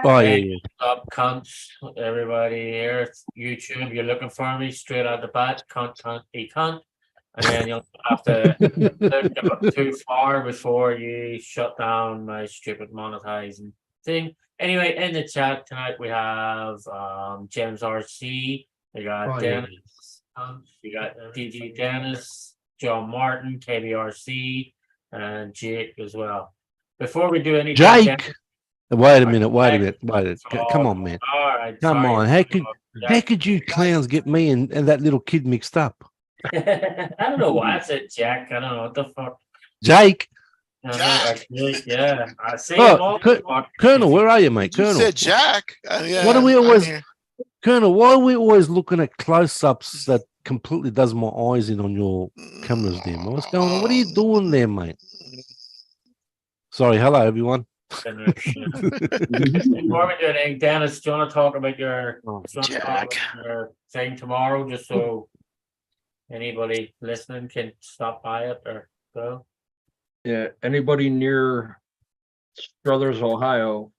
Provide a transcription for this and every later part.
Oh yeah, Hey, yeah. what's up, cunts? Everybody here, it's YouTube. You're looking for me straight out the bat, cunt, cunt, a cunt, and then you'll have to look up too far before you shut down my stupid monetizing thing. Anyway, in the chat tonight we have James RC, we got Oh yeah. Dennis, we got DG Dennis, John Martin, KBRC, and Jake as well. Before we do anything, Jake. Wait a I minute. Wait a checked. minute. Wait a minute. Come Oh, on, man. all right. Come Sorry on. about How Jack. could you clowns get me and that little kid mixed up? I don't know why I said Jack. I don't know what the fuck. Jake. Jack. Yeah, I see him Oh, all the fuck. Colonel, where are you, mate? You Colonel. said Jack. What are Yeah, we I'm always, here. Colonel? Why are we always looking at close-ups that completely does my eyes in on your cameras there, man? What's going on? What are you doing there, mate? Sorry. Hello, everyone. Before we do anything, Dennis, do you want to talk about Jack. your thing tomorrow, just so anybody listening can stop by it or go? Yeah, anybody near Struthers, Ohio,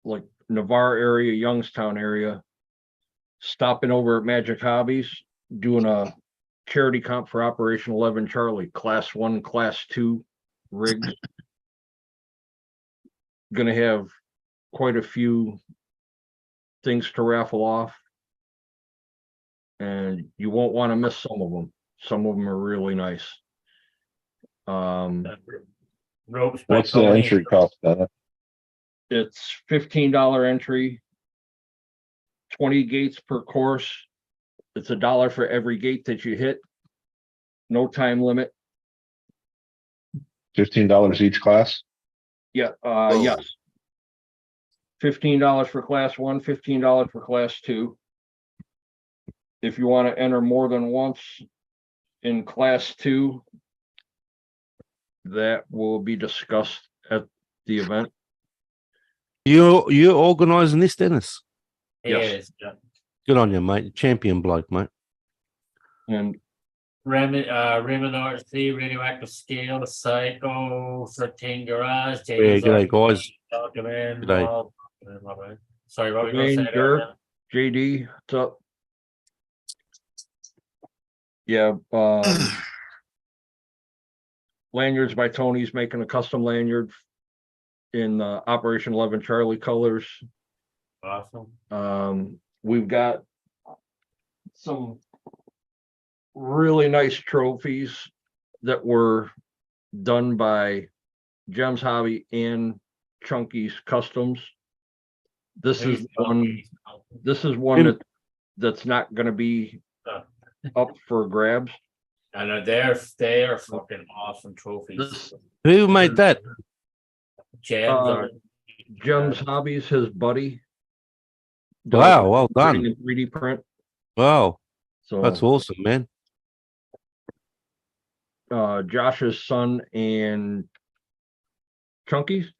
like Navarre area, Youngstown area, stopping over at Magic Hobbies, doing a charity comp for Operation 11 Charlie, class 1, class 2 rigs. Gonna have quite a few things to raffle off. And you won't want to miss some of them. Some of them are really nice. Ropes. What's the entry cost, Dennis? It's $15 entry, 20 gates per course. It's $1 for every gate that you hit. No time limit. $15 each class? Yeah, yes. $15 for class 1, $15 for class 2. If you want to enter more than once in class 2, that will be discussed at the event. You're organising this, Dennis. Yes. Yeah. Good on you, mate. Champion bloke, mate. And Raymond RC, Radioactive Scale, Psycho, 13 Garage, Yeah, g'day, guys. Document, G'day. Sorry, what were you going to say there? Ranger, JD, what's up? Yeah, lanyards by Tony's making a custom lanyard in Operation 11 Charlie colors. Awesome. We've got some really nice trophies that were done by Gems Hobby and Chunky's Customs. This is one that's not going to be up for grabs. I know they are fucking awesome trophies. Who made that? Gems Gems Hobbies, his buddy. Wow, well done. In 3D print. Wow, So that's awesome, man. Josh's son and Chunky's.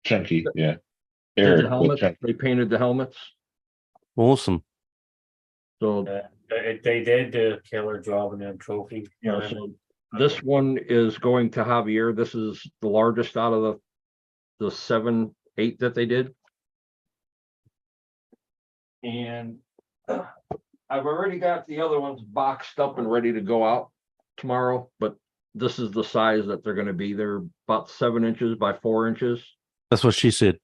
Chunky, yeah. Did the Eric helmets. with They painted the helmets. Awesome. So they did the killer job in them trophies. yeah, so this one is going to Javier. This is the largest out of the 7, 8 that they did. And I've already got the other ones boxed up and ready to go out tomorrow, but this is the size that they're going to be. They're about 7 inches by 4 inches. That's what she said.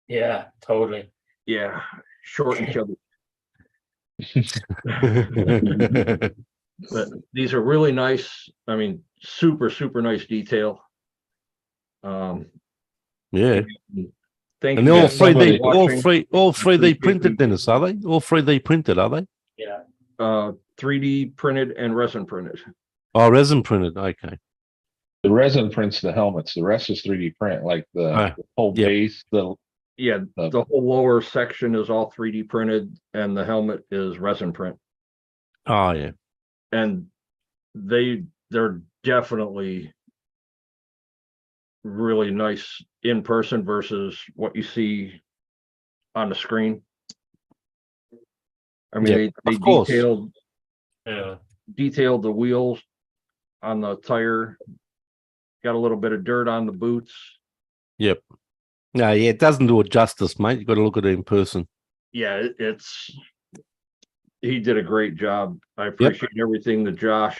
Yeah, totally. Yeah, short and chubby. But these are really nice. I mean, super, super nice detail. Yeah. Thank And you. they're all guys so much 3D, for watching. all 3D printed, Dennis, are they? All 3D printed, are they? Yeah. 3D printed and resin printed. Oh, resin printed. Okay. the resin prints the helmets. The rest is 3D print, like the whole yep. base, Yeah, the whole lower section is all 3D printed and the helmet is resin print. Oh yeah. And they're definitely really nice in person versus what you see on the screen. I mean, Yep, they of course. detailed the wheels on the tire, got a little bit of dirt on the boots. Yep. No, yeah, it doesn't do it justice, mate. You got to look at it in person. Yeah, he did a great job. I appreciate everything that Josh,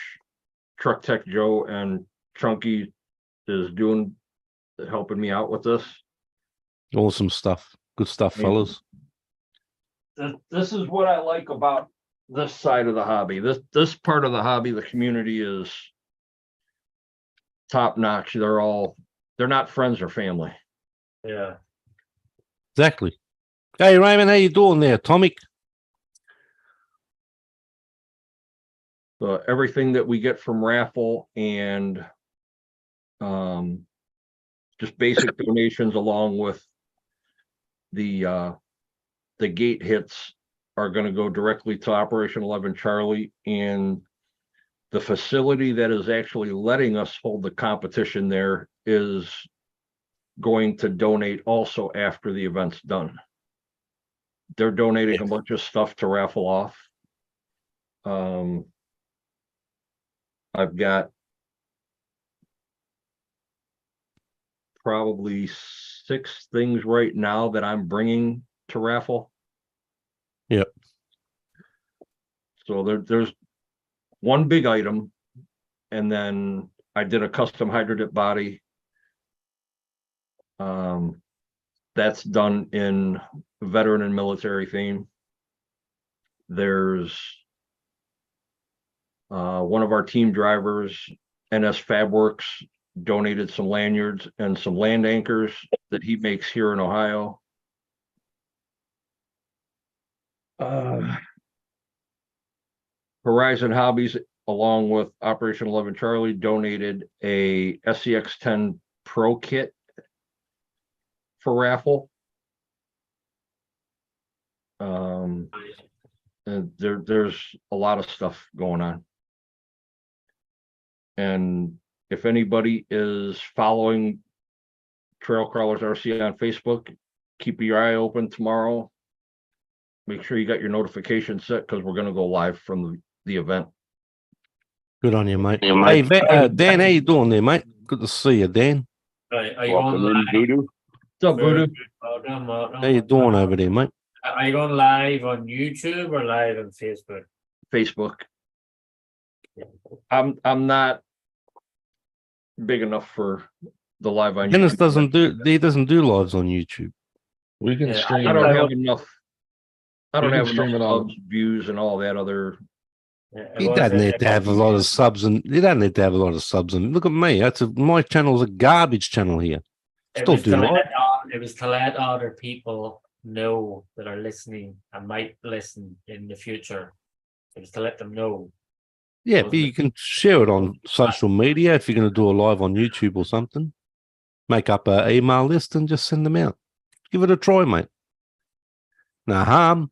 Truck Tech Joe, and Chunky is doing, helping me out with this. Awesome stuff. Good stuff, fellas. This is what I like about this side of the hobby. This part of the hobby, the community is top notch. They're not friends or family. Yeah. Exactly. Hey, Raymond, how you doing there, Tomic? So everything that we get from raffle and just basic donations along with the gate hits are going to go directly to Operation 11 Charlie, and the facility that is actually letting us hold the competition there is going to donate also after the event's done. They're donating a bunch of stuff to raffle off. I've got probably 6 things right now that I'm bringing to raffle. Yep. So there's one big item, and then I did a custom hydrodip body. That's done in veteran and military theme. There's one of our team drivers, NS Fabworks, donated some lanyards and some land anchors that he makes here in Ohio. Horizon Hobbies, along with Operation 11 Charlie, donated a SCX-10 Pro kit for raffle. And there's a lot of stuff going on. And if anybody is following Trail Crawlers RC on Facebook, keep your eye open tomorrow. Make sure you got your notification set, because we're going to go live from the event. Good on you, mate. Hey, Dan, how you doing there, mate? Good to see you, Dan. Are you on Welcome in, live? Voodoo. What's up, Voodoo? Welcome. How you doing over there, mate? Are you going live on YouTube or live on Facebook? Facebook. I'm not big enough for the live on Dennis YouTube. he doesn't do lives on YouTube. We can Yeah, stream. I don't have enough. I don't You can have stream enough it on- subs, views, and all that other. He doesn't need to have a lot of subs, and he doesn't need to have a lot of subs. And look at me. My channel's a garbage channel here. It Still do live. it was to let other people know that are listening and might listen in the future. It was to let them know. Yeah, but you can share it on social media if you're going to do a live on YouTube or something. Make up an email list and just send them out. Give it a try, mate. No harm.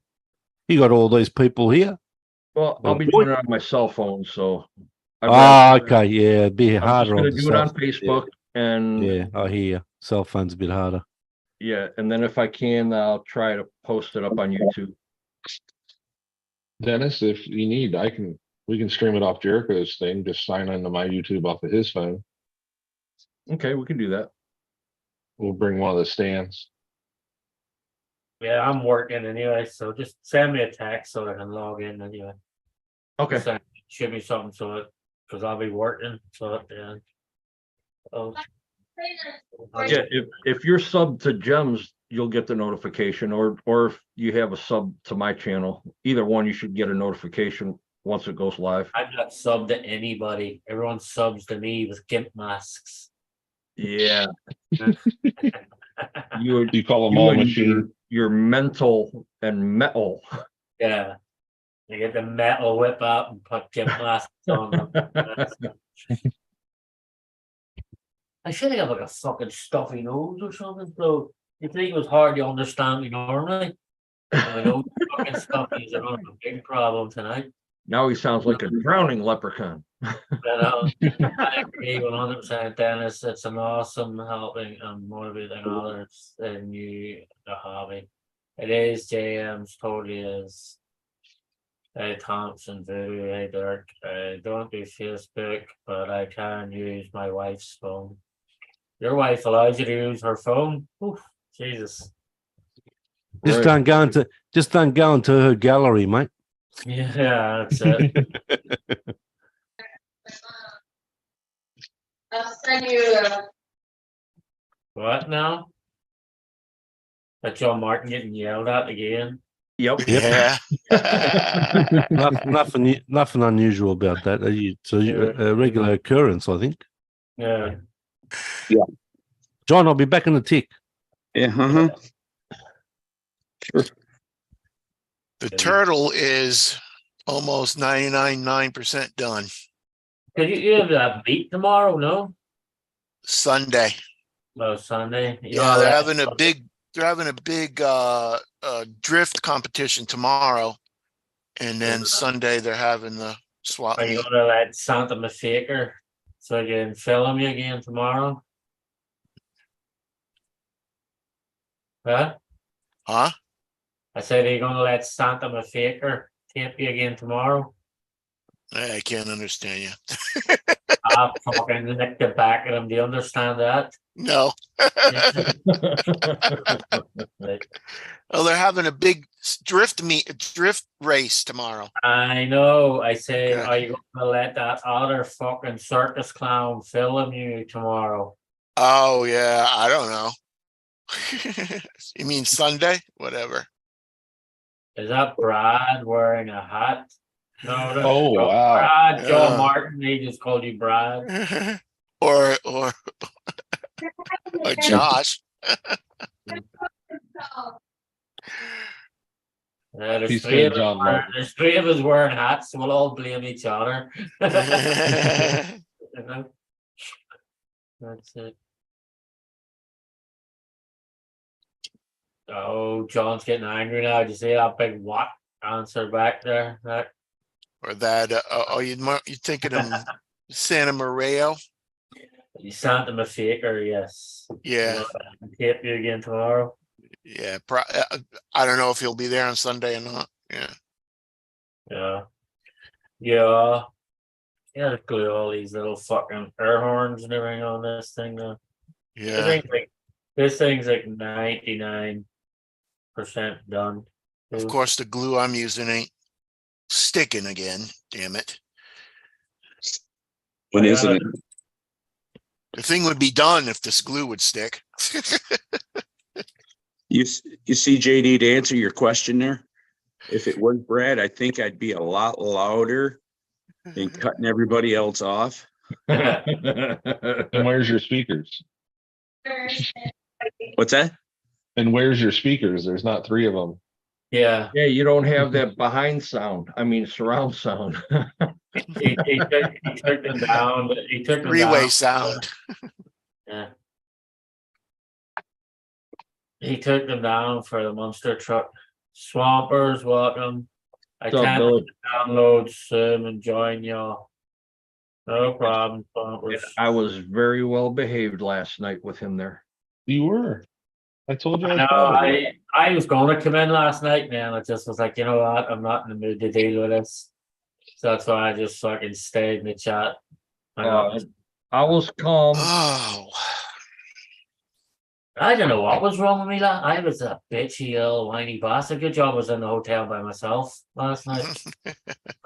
You got all these people here. Well, I'll be doing it on my cell phone, so. Okay, yeah, it'd be I'm just harder gonna on the do it on cell. Facebook, and Yeah, I hear you. Cell phone's a bit harder. yeah, and then if I can, I'll try to post it up on YouTube. Dennis, if you need, we can stream it off Jericho's thing. Just sign into my YouTube off of his phone. Okay, we can do that. We'll bring one of the stands. Yeah, I'm working anyway, so just send me a text so I can log in anyway. Okay. Should be something so it, because I'll be working, so yeah. Oh. Yeah, if you're sub to Gems, you'll get the notification, or if you have a sub to my channel, either one, you should get a notification once it goes live. I'm not sub to anybody. Everyone subs to me with gimp masks. Yeah. You call them You all and machine. your mental and metal. Yeah. You get the metal whip out and put gimp masks on them. I should have like a fucking stuffy nose or something, so you think it was hard to understand me normally. My nose fucking stuffy is a big problem tonight. Now he sounds like a drowning leprechaun. I agree 100%, Dennis. It's an awesome helping and motivating others in you, the hobby. It is, James, totally is. Hey, Thompson, Voodoo, hey, Dirk. I don't do Facebook, but I can use my wife's phone. Your wife allows you to use her phone? Oof, Jesus. Just Right. don't go into her gallery, mate. Yeah, that's it. I'll send you What now? That John Martin getting yelled at again. Yep. Yeah. Nothing unusual about that. It's a regular occurrence, I think. Yeah. John, I'll be back in the tick. Yeah, the turtle is almost 99.9% done. Could you have that meet tomorrow? No, Sunday. no Sunday. Yeah, they're that's- having a big drift competition tomorrow. And then Sunday they're having the swap Are you meet. gonna let Santa Mafaker so I can film you again tomorrow? Huh? Huh? I said, are you gonna let Santa Mafaker tape you again tomorrow? I can't understand you. I'll fucking lick the back of them. Do you understand that? No. Like, Oh, they're having a big drift race tomorrow. I know. I say, Okay. are you gonna let that other fucking circus clown film you tomorrow? Oh yeah, I don't know. You mean Sunday? Whatever. Is that Brad wearing a hat? No, that's Oh, Joe- wow. Brad, Joe Yeah. Martin. He just called you Brad. or Josh. There's He three said of us John wearing- Martin. There's three of us wearing hats, so we'll all blame each other. You know? That's it. Oh, John's getting angry now. Did you see that big what answer back there? That Or that you thinking of Santa Maria? you sent him a faker, yes. Yeah. I can tape you again tomorrow. Yeah, I don't know if he'll be there on Sunday or not. Yeah. Yeah. Yeah. Yeah, glue all these little fucking air horns and everything on this thing though. Yeah. This thing's like 99% done. Of course, the glue I'm using ain't sticking again. Damn it. when isn't it? The thing would be done if this glue would stick. You see, JD, to answer your question there, if it was Brad, I think I'd be a lot louder and cutting everybody else off. And where's your speakers? What's that? And where's your speakers? There's not three of them. Yeah. Yeah, you don't have that behind sound. I mean, surround sound. He took them down. He took them Three-way down. sound. Yeah. He took them down for the monster truck. Swampers, welcome. I What's up, can't Billy? download soon and join y'all. No problem, Swampers. I was very well behaved last night with him there. You were. I told you I was No, proud of you. I was going to come in last night, man. I just was like, you know what? I'm not in the mood to deal with this. So that's why I just fucking stayed in the chat. I was calm. Oh. I don't know what was wrong with me. I was a bitchy little whiny bastard. Good job I was in the hotel by myself last night.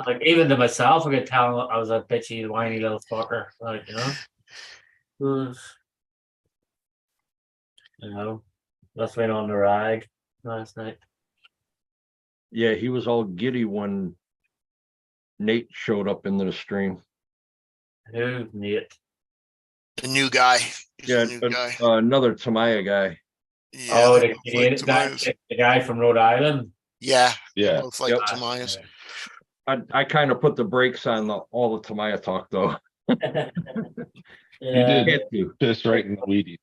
Like even to myself, I could tell I was a bitchy, whiny little fucker. Like, that's been on the rag last night. Yeah, he was all giddy when Nate showed up into the stream. Who Nate? The new guy. He's Yeah, the new guy. another Tamaya guy. Yeah, Oh, they the both like Canadian guy, Tamaya's. the guy from Rhode Island. Yeah. Yeah. Both like Yep. Tamaya's. I kind of put the brakes on all the Tamaya talk though. Yeah. did. Had to. Just right in the weedy.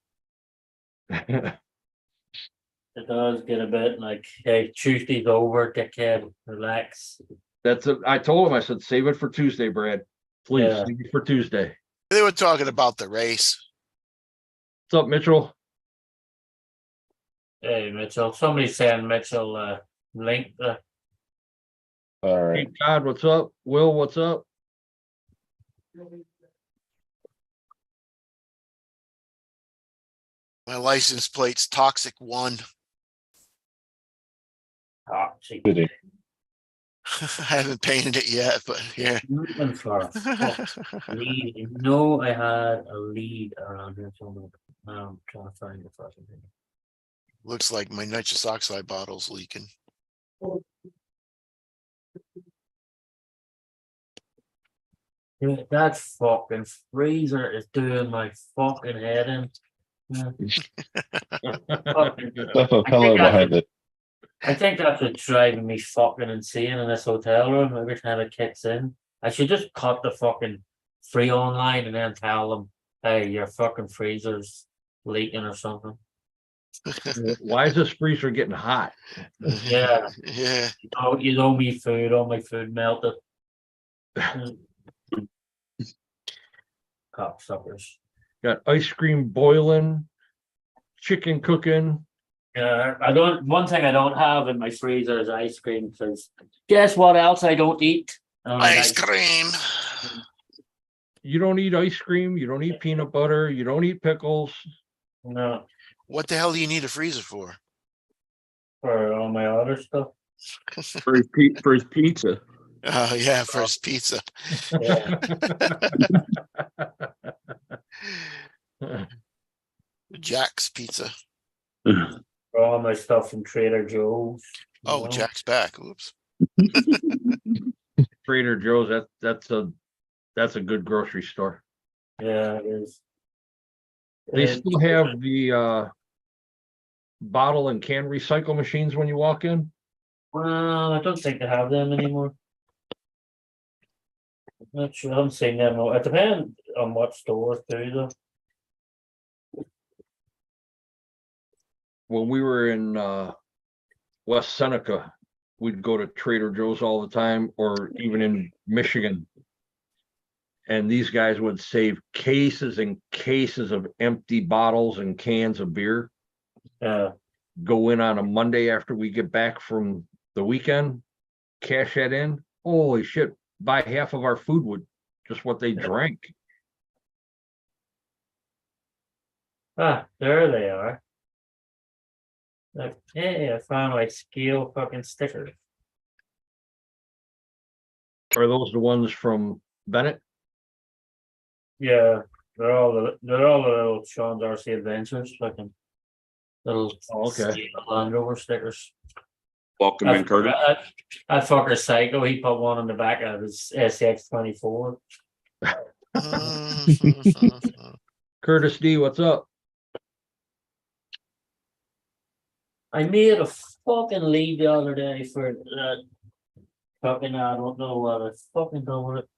It does get a bit like, hey, Tuesday's over, dickhead, relax. That's it. I told him, I said, save it for Tuesday, Brad. Please Yeah. save it for Tuesday. They were talking about the race. What's up, Mitchell? Hey, Mitchell. Somebody saying Mitchell link the All right. Hey, Todd, what's up? Will, what's up? My license plate's Toxic 1. Toxic. Did I haven't painted it yet, but yeah. Looking for a fuck lead. You know, I had a lead around here somewhere. Now I'm trying to find the fucking thing. Looks like my nitrous oxide bottle's leaking. Dude, that fucking freezer is doing my fucking head in. Yeah. Fucking- Stuff a fellow behind it. I think that's what's driving me fucking insane in this hotel room every time it kicks in. I should just cut the fucking free online and then tell them, hey, your fucking freezer's leaking or something. Why is this freezer getting hot? Yeah. Yeah. Oh, you owe me food, all my food melted. Cocksuckers. Got ice cream boiling, chicken cooking. Yeah, one thing I don't have in my freezer is ice cream, because guess what else I don't eat? I don't like Ice cream. You don't eat ice cream. You don't eat peanut butter. You don't eat pickles. No, What the hell do you need a freezer for? for all my other stuff. For his pizza. Oh yeah, for his pizza. Yeah. Jack's Pizza. For all my stuff from Trader Joe's. you Oh, know? Jack's back. Oops. Trader Joe's. That's a good grocery store. Yeah, it is. They And- still have the bottle and can recycle machines when you walk in. Well, I don't think they have them anymore. I'm not sure. I haven't seen them. It depends on what store too, though. When we were in West Seneca, we'd go to Trader Joe's all the time, or even in Michigan. And these guys would save cases and cases of empty bottles and cans of beer. Go in on a Monday after we get back from the weekend, cash that in. Holy shit, buy half of our food with just what they drank. There they are. Like, hey, I found my scale fucking stickers. Are those the ones from Bennett? Yeah, they're all the little Sean's RC Adventures, fucking little Oh, okay. scale Land Rover stickers. Welcome in, Curtis. That fucker's psycho. He put one on the back of his SX24. Curtis D, what's up? I made a fucking lead the other day for that fucking, I don't know what I fucking done with it.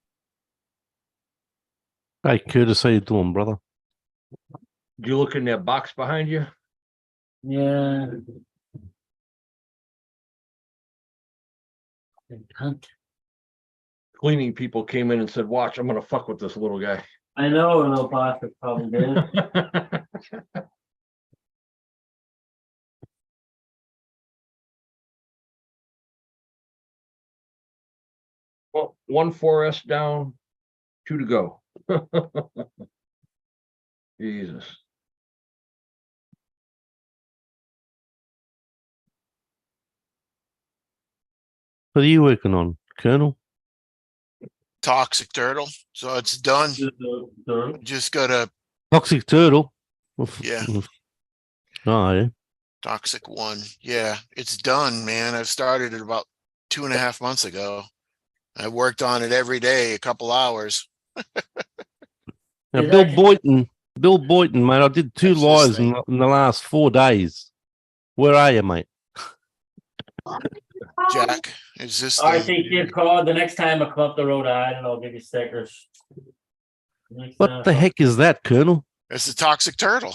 Hey, Curtis, how you doing, brother? Did you look in that box behind you? Yeah. Cunt. Cleaning people came in and said, watch, I'm gonna fuck with this little guy. I know a little bastard probably did. Well, 1 4S down, 2 to go. Jesus. What are you working on, Colonel? Toxic Turtle. So it's done. Just gotta Toxic Turtle? Yeah. Oh, yeah. Toxic 1. Yeah, it's done, man. I've started it about 2.5 months ago. I worked on it every day, a couple hours. Now, Is Bill that- Boynton, mate, I did 2 That's this lives thing. in the last 4 days. Where are you, mate? Jack, is this All right, the take your call. The next time I come up the Rhode Island, I'll give you stickers. Next What time, the heck is that, Colonel? it's the Toxic Turtle?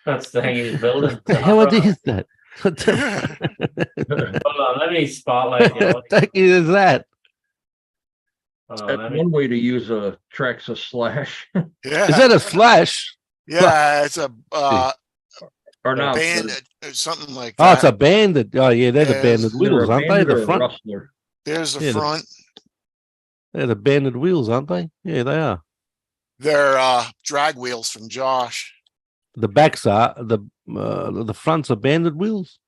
That's the thing he's building. The hell is that? What the Hold on, let me spotlight you. heck is that? Hold on, That's let me- one way to use a Traxxas Slash. Yeah. Is that a Slash? Yeah, it's a Or not. bandit or something like Oh, that. it's a bandit. Oh, yeah, they're the Yes. bandit They're wheels, a aren't they? bandit or The a front. rustler. There's the Yeah, the- front. They're the bandit wheels, aren't they? Yeah, they are. They're drag wheels from Josh. The backs are the fronts are banded wheels.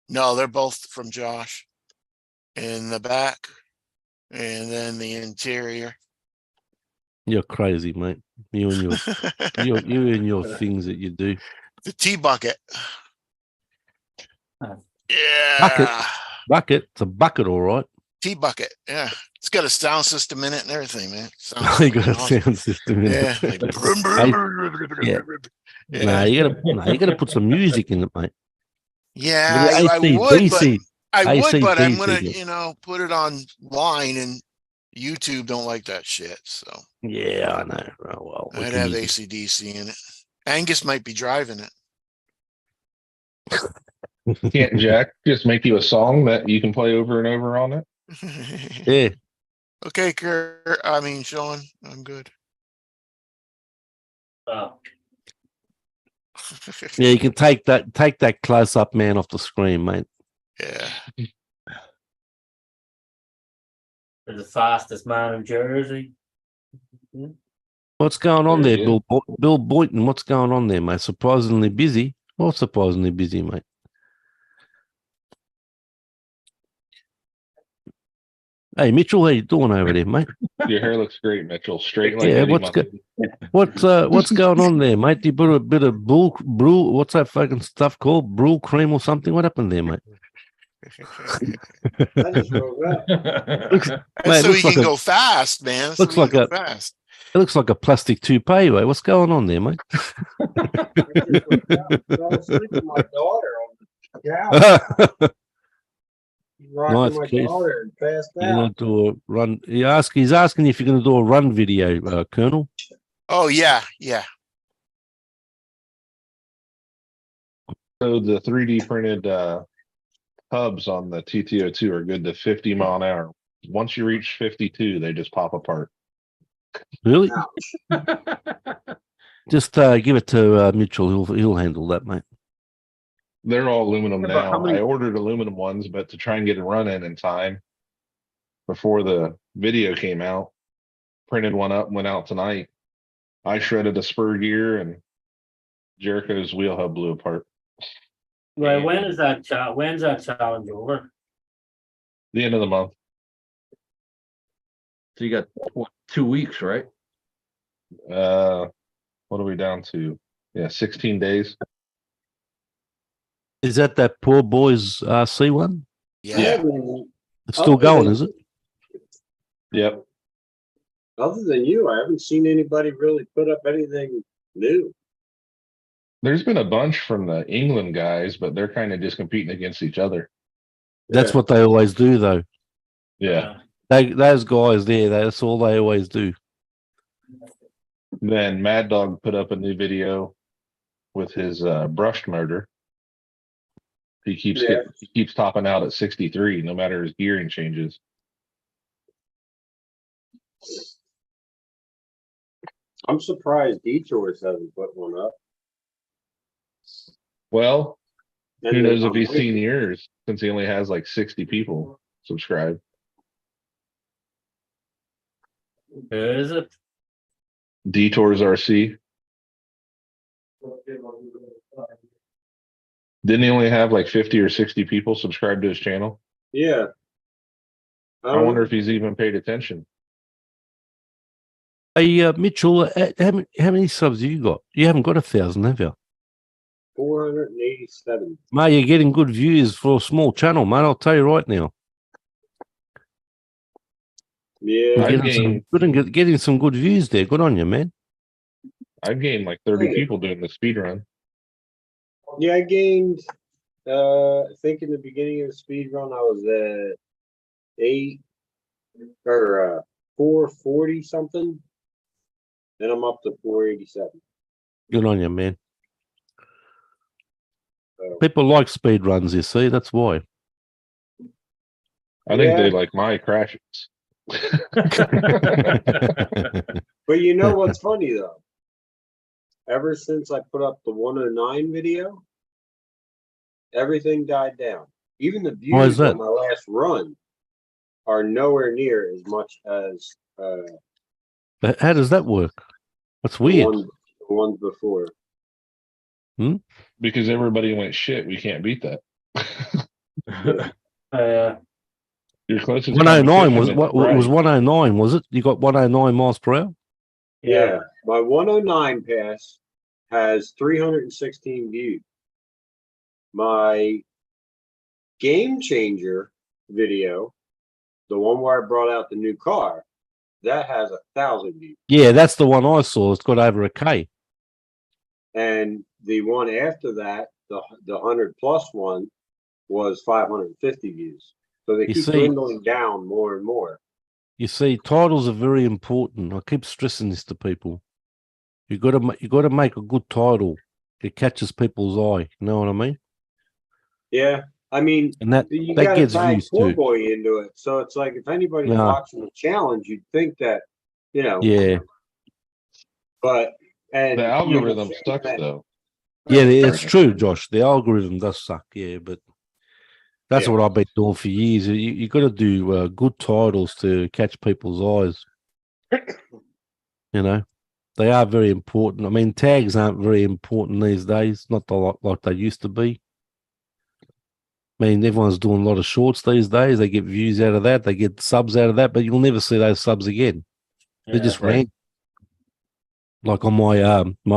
No, they're both from Josh. In the back, and then the interior. You're crazy, mate. You and your things that you do. The tea bucket. Huh. Yeah. Bucket. It's a bucket, all right. Tea bucket. Yeah. It's got a sound system in it and everything, man. You got a sound system in Yeah. it. Like, Yeah. yeah. Nah, you gotta put some music in it, mate. Yeah, I would, but AC/DC. I would, but I'm AC/DC, gonna, yeah. put it online, and YouTube don't like that shit. So Yeah, I know. Oh, well, we I'd can have use AC/DC in it. Angus might be driving it. Can't Jack just make you a song that you can play over and over on it? it. Yeah. Okay, Sean, I'm good. Oh, Yeah, you can take that close up man off the screen, mate. Yeah. they're the fastest man in Jersey. What's going on There there, you Bill Boynton? What's going on there, mate? Surprisingly busy. Well, surprisingly busy, mate. Hey, Mitchell, how you doing over there, mate? Your hair looks great, Mitchell. Straight like Yeah, Eddie what's what's going on there, mate? Do you put a bit of brew? What's that fucking stuff called? Brew cream or something? What happened there, mate? I just woke up. Looks, That's mate, so looks he like can a, go fast, man. That's looks so he can like go fast. it looks like a plastic toupee, mate. What's going on there, mate? I just woke up. Fell asleep with my daughter on the couch. Rocking Nice, my Keith. daughter and passed You're gonna out. do a run. He's asking if you're gonna do a run video, Colonel. Oh yeah, yeah. So the 3D printed hubs on the TTO2 are good to 50 mile an hour. Once you reach 52, they just pop apart. Really? Ouch. Just give it to Mitchell. He'll handle that, mate. They're all aluminum About how now. many- I ordered aluminum ones, but to try and get a run in time before the video came out, printed one up, went out tonight. I shredded a spur gear and Jericho's wheel hub blew apart. Well, when's that challenge over? The end of the month. So you got what, 2 weeks, right? What are we down to? Yeah, 16 days. Is that poor boy's RC one? I Yeah. haven't- It's still Other going, than- is it? Yep. Other than you, I haven't seen anybody really put up anything new. There's been a bunch from the England guys, but they're kind of just competing against each other. That's Yeah. what they always do, though. Yeah. Those guys there, that's all they always do. Then Mad Dog put up a new video with his brushed motor. He keeps Yeah. he keeps topping out at 63, no matter his gearing changes. I'm surprised Detours hasn't put one up. Well, And who knows if I'm he's waiting. seen yours since he only has like 60 people subscribed. Who is it? Detours RC. Didn't he only have like 50 or 60 people subscribed to his channel? Yeah. I wonder if he's even paid attention. Hey, Mitchell, how many subs have you got? You haven't got 1,000, have you? 487. Mate, you're getting good views for a small channel, mate. I'll tell you right now. Yeah. I've gained Getting some good views there. Good on you, man. like 30 people doing the speed run. Yeah, I gained, I think in the beginning of the speed run, I was at 440 something. Then I'm up to 487. Good on you, man. So, People like speed runs, you see. That's why. I think Yeah. they like my crashes. but you know what's funny though? Ever since I put up the 109 video, everything died down. Even the Why is views that? on my last run are nowhere near as much as How does that work? That's the weird. ones before. Because everybody went shit. We can't beat that. Your closest 109 was competition what? is It was Bryce. 109, was it? You got 109 miles per hour. Yeah, my 109 pass has 316 views. My game changer video, the one where I brought out the new car, that has 1,000 views. Yeah, that's the one I saw. It's got over a K. And the one after that, the 100+ one, was 550 views. So they You keep see- dwindling down more and more. You see, titles are very important. I keep stressing this to people. You got to make a good title. It catches people's eye. You know what I mean? Yeah, I mean, And that you that got to gets tag views Poor too. Boy into it. So it's like if anybody's Yeah. watching the challenge, you'd think that, you know, Yeah, but and The you know, algorithm saying sucks that- though. yeah, it's true, Josh. The algorithm does suck. Yeah, but that's Yeah. what I've been doing for years. You got to do good titles to catch people's eyes. You know, they are very important. I mean, tags aren't very important these days. Not like they used to be. I mean, everyone's doing a lot of shorts these days. They get views out of that. They get subs out of that, but you'll never see those subs again. They just right. ran. Like on my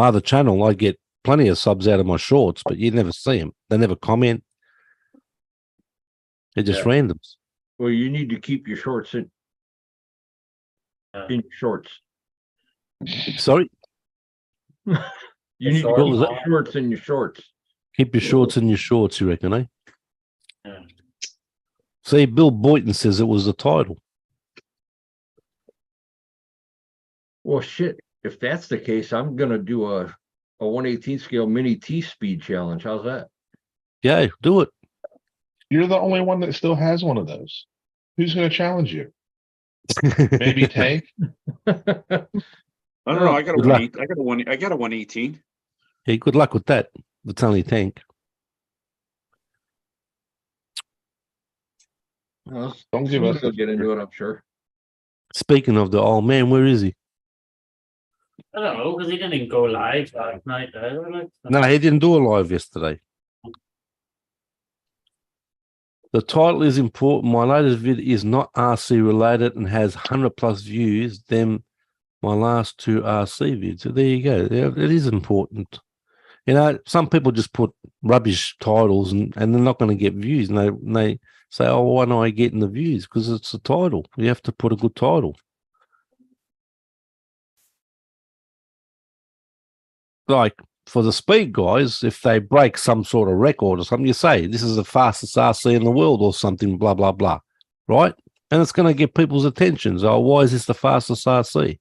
other channel, I get plenty of subs out of my shorts, but you never see them. They never comment. They're just Yeah. randoms. Well, you need to keep your shorts in your shorts. Sorry, You need to shorts. What keep was your that? shorts in your shorts. Keep your shorts in your shorts. You reckon, eh? Yeah. See, Bill Boynton says it was the title. Well, shit. If that's the case, I'm gonna do a 1/18 scale mini T speed challenge. How's that? Yeah, do it. You're the only one that still has one of those. Who's going to challenge you? Maybe Tank? I don't know. I got a Good luck. 118. I got a 118. Hey, good luck with that. It's only tank. Well, Don't give somebody us will the get into it, I'm sure. Speaking of the old man, where is he? I don't know because he didn't even go live last night. Either, like, No, he didn't do a live yesterday. The title is important. My latest vid is not RC related and has 100+ views than my last 2 RC vids. So there you go. It is important. You know, some people just put rubbish titles and they're not going to get views. And they say, oh, why not I getting the views? Because it's a title. You have to put a good title. Like for the speed guys, if they break some sort of record or something, you say, this is the fastest RC in the world or something, blah, blah, blah. Right? And it's going to get people's attention. So why is this the fastest RC?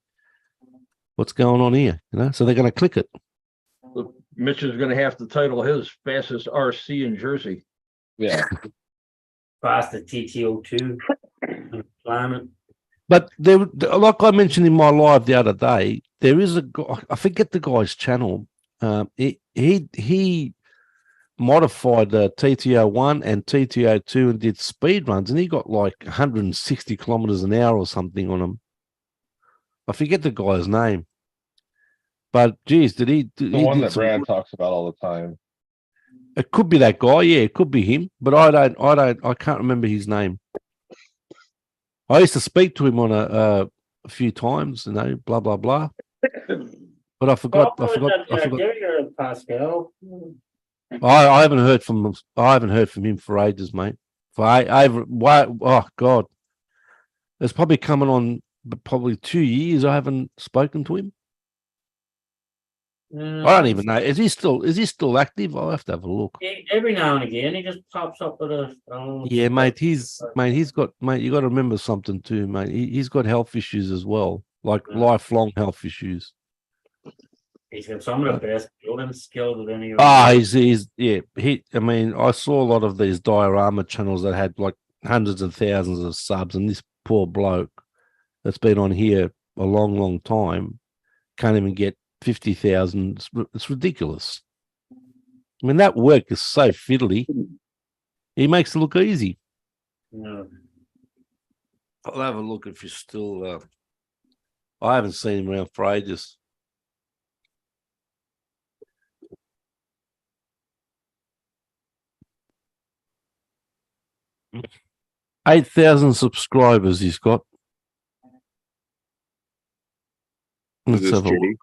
What's going on here? You know, so they're going to click it. Mitch is gonna have to title his fastest RC in Jersey. Yeah. fastest TTO2 on the planet. But there, like I mentioned in my live the other day, there is a guy. I forget the guy's channel. He modified the TTO1 and TTO2 and did speed runs, and he got like 160 kilometers an hour or something on them. I forget the guy's name, but geez, did he? The one that Brad talks about all the time. It could be that guy. Yeah, it could be him, but I can't remember his name. I used to speak to him on a few times, you know, blah blah blah. But I forgot. Pascal. I haven't heard from him. I haven't heard from him for ages, mate. Oh God, it's probably coming on probably 2 years. I haven't spoken to him. I don't even know. Is he still active? I'll have to have a look. Every now and again, he just pops up with a. Yeah, mate. He's got you got to remember something too, mate. He's got health issues as well, like lifelong health issues. He's got some of the best building skills of any. He's yeah. I mean, I saw a lot of these diorama channels that had like hundreds of thousands of subs, and this poor bloke that's been on here a long, long time can't even get 50,000. It's ridiculous. I mean, that work is so fiddly. He makes it look easy. Yeah. I'll have a look if you're still. I haven't seen him around for ages. 8,000 subscribers he's got. Is Let's this have a look.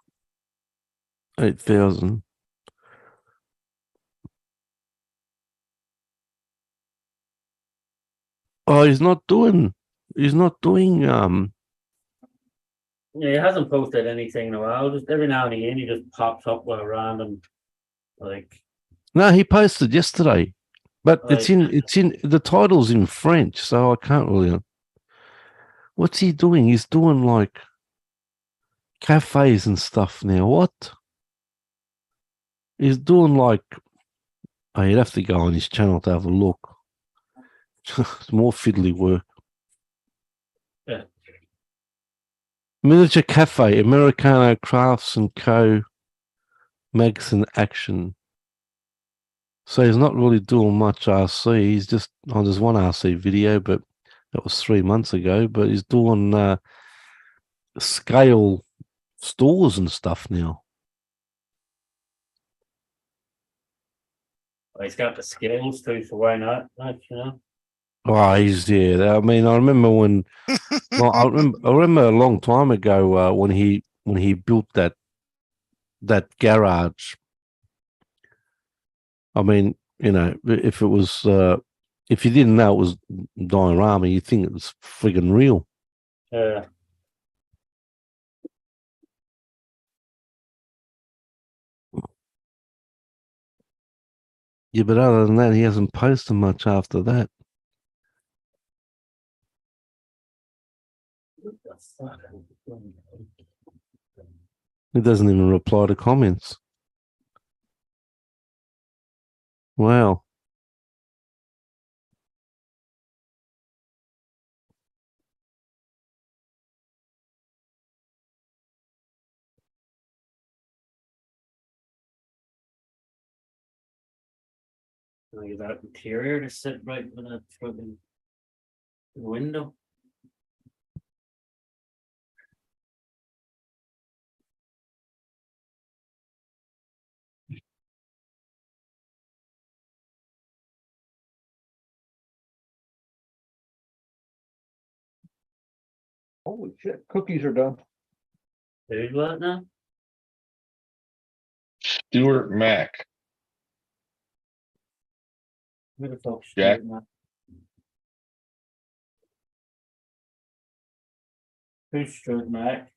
JD? 8,000. Oh, he's not doing Yeah, he hasn't posted anything in a while. Just every now and again, he just pops up with a random, like, no, he posted yesterday. But Right. it's in the title's in French, so I can't really. What's he doing? He's doing like cafes and stuff now. What? He's doing like. Oh, you'd have to go on his channel to have a look. It's more fiddly work. Yeah. Miniature Cafe, Americano Crafts and Co. Magazine Action. So he's not really doing much RC. He's just on there's one RC video, but that was 3 months ago. But he's doing scale stores and stuff now. he's got the skills too, so why not? Like, you know. Oh, he's I mean, I remember when. Well, I remember a long time ago when he built that garage. I mean, you know, if it was if you didn't know it was diorama, you'd think it was friggin' real. Yeah. Yeah, but other than that, he hasn't posted much after that. He doesn't even reply to comments. Wow. Like that interior to sit right with that fucking window. Holy shit, cookies are done. Who's what now? Stuart Mack. Who the fuck's Jack. Stuart Mack? Who's Stuart Mack?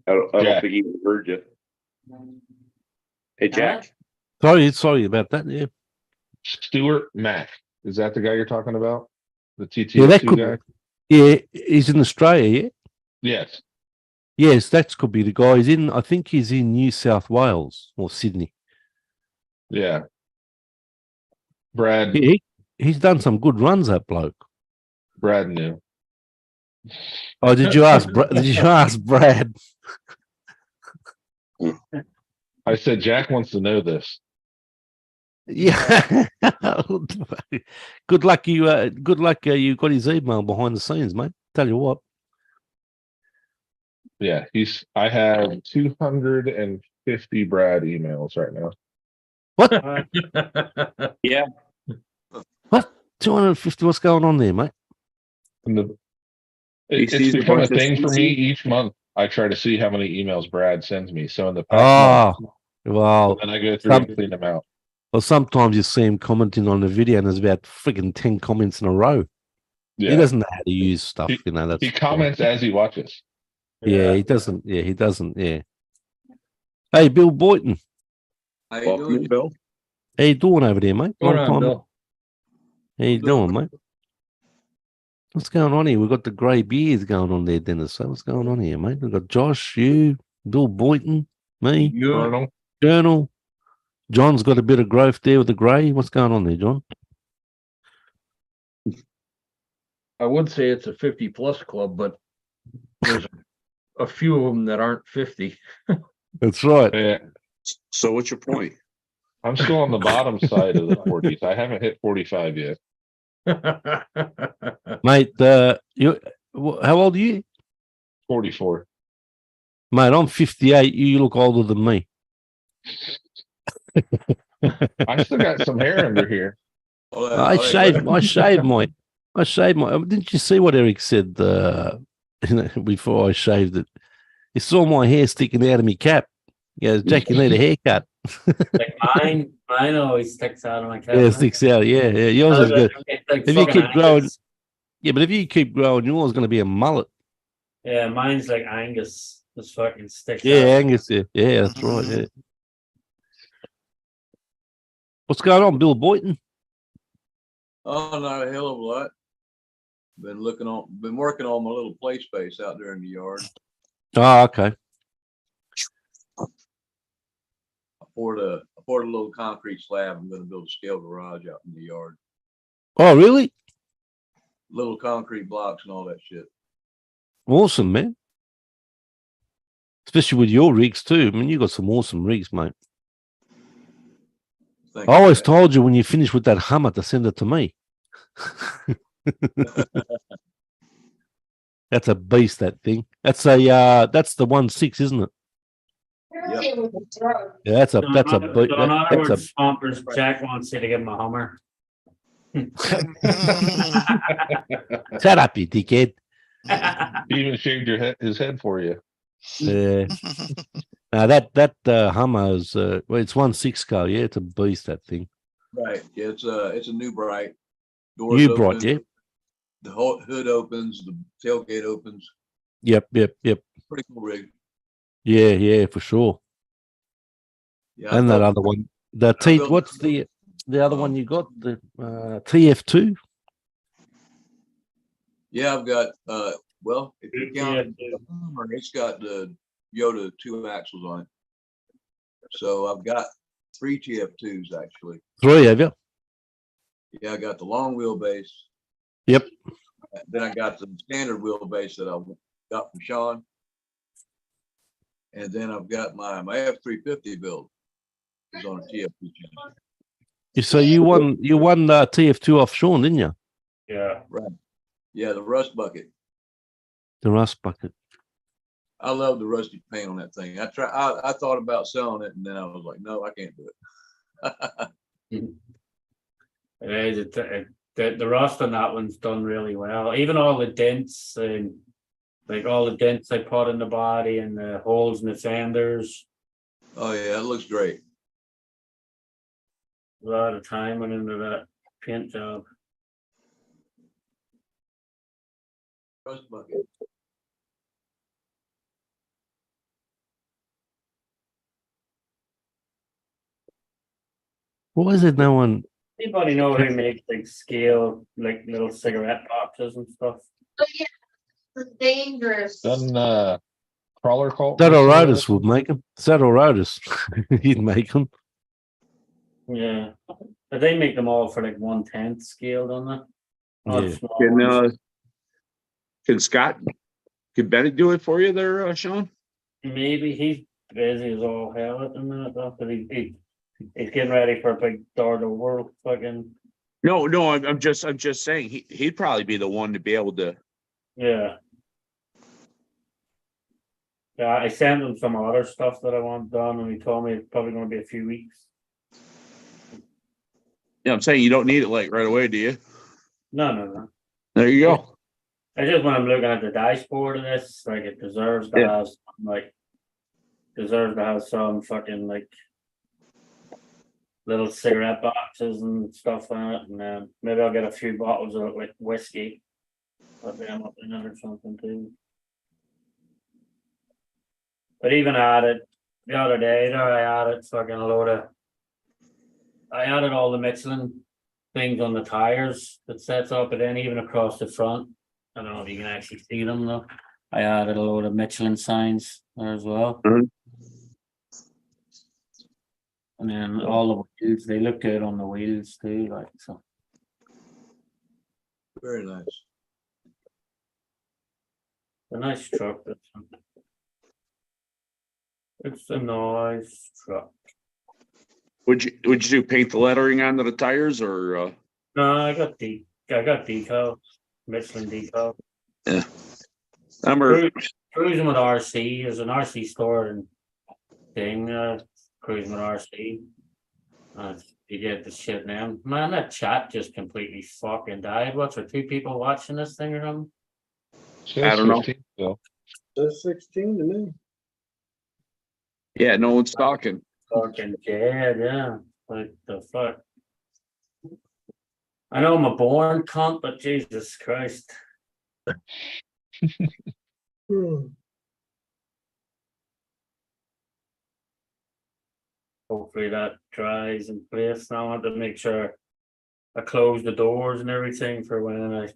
I don't Jack. think he even heard you. Hey, Jack. Sorry about that. Yeah. Stuart Mack. Is that the guy you're talking about? The Yeah, that TTO2 could. guy? Yeah, he's in Australia. Yeah. Yes. Yes, that could be the guy. I think he's in New South Wales or Sydney. Yeah. Brad. He's done some good runs, that bloke. Brad knew. Oh, did you ask? Did you ask Brad? I said Jack wants to know this. Yeah. Good luck. You you got his email behind the scenes, mate. Tell you what. Yeah, I have 250 Brad emails right now. Yeah. What? 250? What's going on there, mate? And He it's sees a become a bunch of thing for me CC. each month. I try to see how many emails Brad sends me. So in the past month, Well, and I go through and clean them out. well, sometimes you see him commenting on the video and there's about friggin' 10 comments in a row. Yeah. He doesn't know how to use stuff, you know. That's He comments as he watches. Yeah, he doesn't. Yeah, he doesn't. Yeah. Hey, Bill Boynton. How you Welcome, doing? Bill. How you doing over there, mate? Going Long on, time. Bill? How you doing, mate? What's going on here? We've got the grey beards going on there, Dennis. So what's going on here, mate? We've got Josh, you, Bill Boynton, me, Colonel. Journal. John's got a bit of growth there with the grey. What's going on there, John? I would say it's a 50+ club, but there's a few of them that aren't 50. That's right. Yeah, So what's your point? I'm still on the bottom side of the 40s. I haven't hit 45 yet. Mate, how old are you? 44. Mate, I'm 58. You look older than me. I still got some hair under here. All that- I all that shaved, mate. I shaved my. Didn't you see what Eric said before I shaved it? He saw my hair sticking out of my cap. He goes, Jack, you need a haircut. Like mine always sticks out of my cap. Yeah, it sticks out. Yeah, yeah. Yours is good. It's like If you fucking keep growing, Angus. yeah, but if you keep growing, yours going to be a mullet. Yeah, mine's like Angus. Just fucking sticks Yeah, out. Angus. Yeah, that's right. Yeah. What's going on, Bill Boynton? Oh, not a hell of a lot. Been working on my little play space out there in the yard. Oh, okay. I poured a little concrete slab. I'm gonna build a scale garage out in the yard. Oh, really? Little concrete blocks and all that shit. Awesome, man. Especially with your rigs too. I mean, you got some awesome rigs, mate. Thank I you, always Jack. told you when you finish with that Hummer to send it to me. That's a beast, that thing. That's the 1.6, isn't it? Yep. Yeah, that's a So in that's a other- beast. so in other That's a words, Swampers, Jack wants you to give him a Hummer. shut up, you dickhead. He even shaved his head for you. Yeah. Now that Hummer is well, it's 1.6 scale. Yeah, it's a beast, that thing. Right. Yeah, it's a new bright. Doors You brought, open, yeah. the whole hood opens, the tailgate opens. Yep. Pretty cool rig. Yeah, for sure. Yeah. I And that built- other one, the I T. built- What's the other one you got? The TF2. Yeah, I've got well, if you count TF2. the Hummer, it's got the Yoda 2 axles on it. So I've got 3 TF2s actually. 3, have you? Yeah, I got the long wheelbase. Yep. Then I got the standard wheelbase that I got from Sean. And then I've got my F350 build is on a TF2 channel. So you won TF2 off Sean, didn't you? Yeah. Right. Yeah, the rust bucket. The rust bucket. I love the rusty paint on that thing. I thought about selling it, and then I was like, no, I can't do it. It is. The rust on that one's done really well. Even all the dents and like all the dents I put in the body and the holes in the fenders. Oh yeah, it looks great. A lot of time went into that paint job. Rust bucket. What is it? No one. Anybody know who makes like scale, like little cigarette boxes and stuff? It's dangerous. Doesn't Crawler call? Saddle Rotus would make them. Saddle Rotus, he'd make them. Yeah, but they make them all for like 1/10 scale, don't they? Not Yeah. small ones. Can Bennett do it for you there, Sean? Maybe he's busy as all hell at the minute, though, but he's getting ready for a big start of world fucking. No, I'm just saying he'd probably be the one to be able to. Yeah. Yeah, I sent him some other stuff that I want done, and he told me it's probably going to be a few weeks. Yeah, I'm saying you don't need it like right away, do you? No. There you go. I just when I'm looking at the dashboard of this, like it deserves to Yeah. have some fucking like little cigarette boxes and stuff on it, and then maybe I'll get a few bottles of it with whiskey. Put them up in it or something too. But even I added the other day there, I added fucking a load of. I added all the Michelin things on the tires that sets up, and then even across the front. I don't know if you can actually see them though. I added a load of Michelin signs there as well. Mhm. And then all the wheels, they look good on the wheels too, like so. Very nice. A nice truck. It's a nice truck. Would you do paint the lettering onto the tires or? No, I got decals, Michelin decals. Cruising with RC. There's an RC store and thing. Cruising with RC. You get the shit, man. Man, that chat just completely fucking died. What's there, 2 people watching this thing or something? Says don't know. 15, so. Says 16 to me. Yeah, no one's talking. Fucking dead, yeah. Like the fuck. I know I'm a born cunt, but Jesus Christ. Hopefully that dries in place. Now I want to make sure I close the doors and everything for when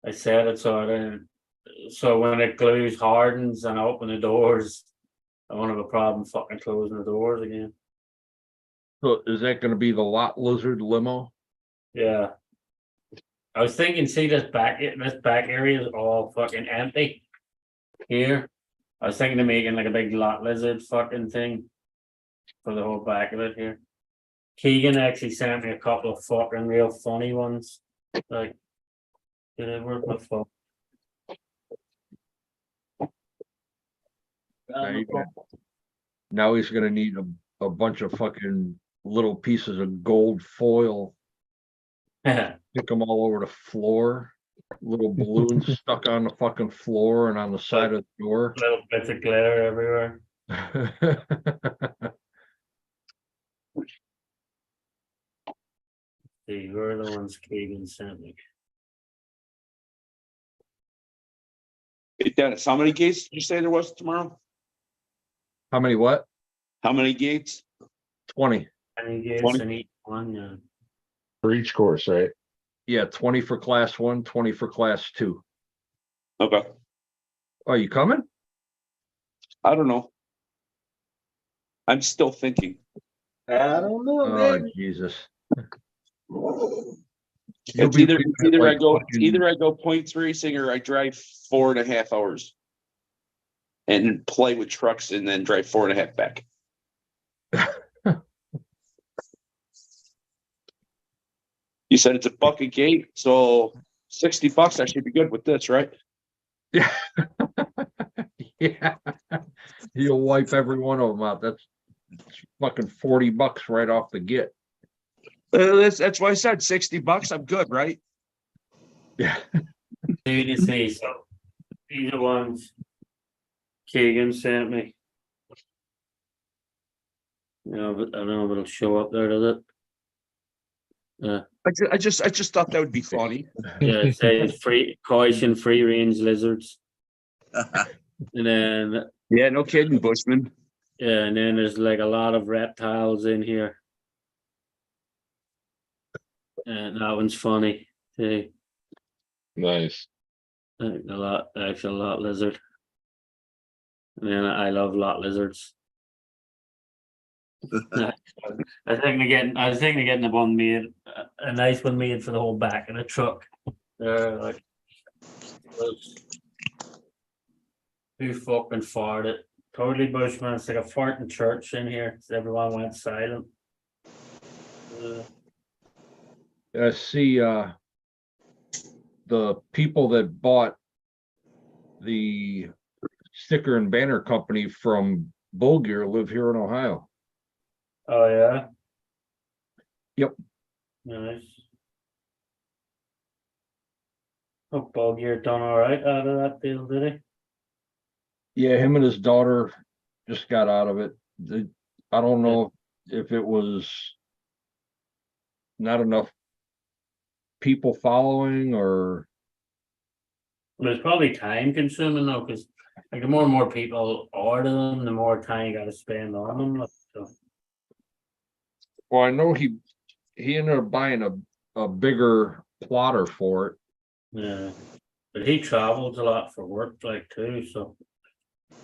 I set it so I didn't, so when it glues hardens and I open the doors, I won't have a problem fucking closing the doors again. So is that gonna be the lot lizard limo? Yeah. I was thinking, see this back area is all fucking empty here. I was thinking of making like a big lot lizard fucking thing for the whole back of it here. Keegan actually sent me a couple of fucking real funny ones. Like, where's my phone? Now he's gonna need a bunch of fucking little pieces of gold foil, stick them all over the floor, little balloons stuck on the fucking floor and on the side of the door. Little bits of glitter everywhere. See, where are the ones Keegan sent me? Hey, Dennis, how many gates did you say there was tomorrow? How many what? How many gates? 20. Any gates 20? in each one, yeah. For each course, right? Yeah, 20 for class 1, 20 for class 2. Okay. Are you coming? I don't know. I'm still thinking. I don't know, Oh, baby. Jesus. It's either I go points racing or I drive 4.5 hours and play with trucks and then drive 4.5 back. You said it's $1 a gate, so $60 I should be good with this, right? Yeah. Yeah. You'll wipe every one of them out. That's fucking $40 right off the get. That's why I said $60. I'm good, right? Yeah. You see, so these are ones Keegan sent me. But I don't know if it'll show up there, does it? Yeah. I just thought that would be funny. Yeah, it says free range lizards. And then Yeah, no kidding, Bushman. yeah, and then there's like a lot of reptiles in here. And that one's funny too. Nice. Like a lot lizard. And then I love lot lizards. I was thinking of getting the one made, a nice one made for the whole back of the truck. They're like who fucking farted. Totally Bushman. It's like a fart in church in here. Everyone went silent. I see the people that bought the sticker and banner company from Bull Gear live here in Ohio. Oh yeah. Yep. Nice. Hope Bogey done all right out of that deal, did Yeah, him and his daughter just got out of it. I don't know if it was not enough people following or he? But it's probably time consuming though, because like the more and more people order them, the more time you got to spend on them. Like, so. well, I know he ended up buying a bigger plotter for it. Yeah, but he travels a lot for work, like too. So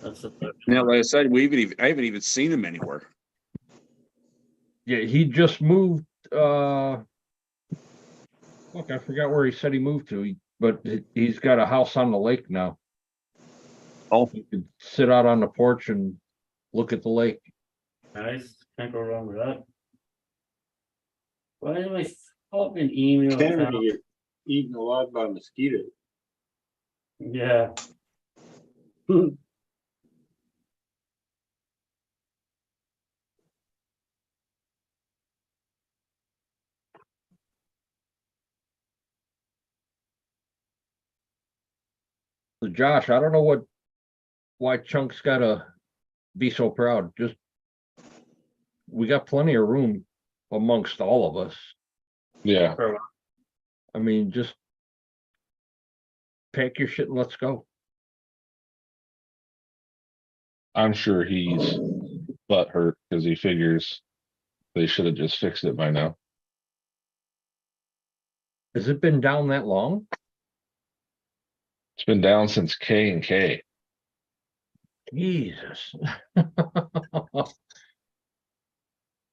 that's the Yeah, like I said, I haven't even seen him anywhere. Yeah, he just moved look, I forgot where he said he moved to, but he's got a house on the lake now. Oh, You could sit out on the porch and look at the lake. nice. Can't go wrong with that. Why did my fucking email? Canada get eaten alive by mosquitoes. Yeah. So Josh, I don't know why Chunk's gotta be so proud. Just we got plenty of room amongst all of us. Yeah, I mean, just pack your shit and let's go. I'm sure he's butthurt because he figures they should have just fixed it by now. Has it been down that long? It's been down since K and K. Jesus.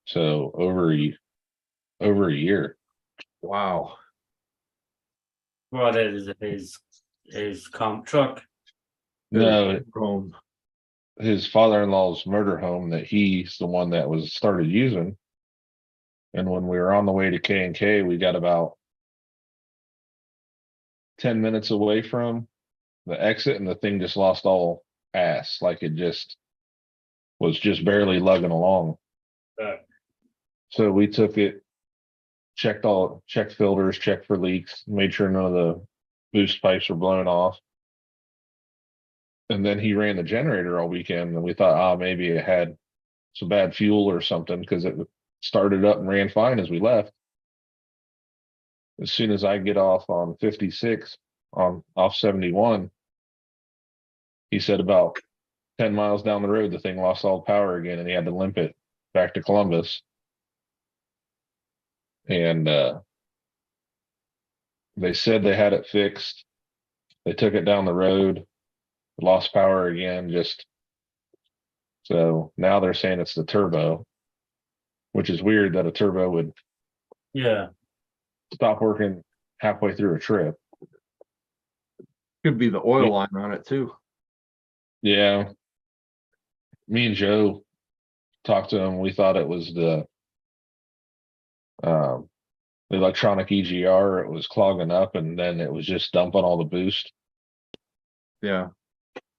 So over a year. Wow. What is his comp truck? No, Home. his father-in-law's murder home that he's the one that was started using. And when we were on the way to K and K, we got about 10 minutes away from the exit, and the thing just lost all ass. Like it just was just barely lugging along. So we took it, checked filters, checked for leaks, made sure none of the boost pipes were blown off. And then he ran the generator all weekend, and we thought, maybe it had some bad fuel or something, because it started up and ran fine as we left. As soon as I get off on 56 off 71, he said about 10 miles down the road, the thing lost all power again, and he had to limp it back to Columbus. And they said they had it fixed. They took it down the road, lost power again. So now they're saying it's the turbo, which is weird that a turbo would stop working halfway through a trip. Could be the oil line on it too. Yeah. Me and Joe talked to him. We thought it was the electronic EGR. It was clogging up, and then it was just dumping all the boost. Yeah.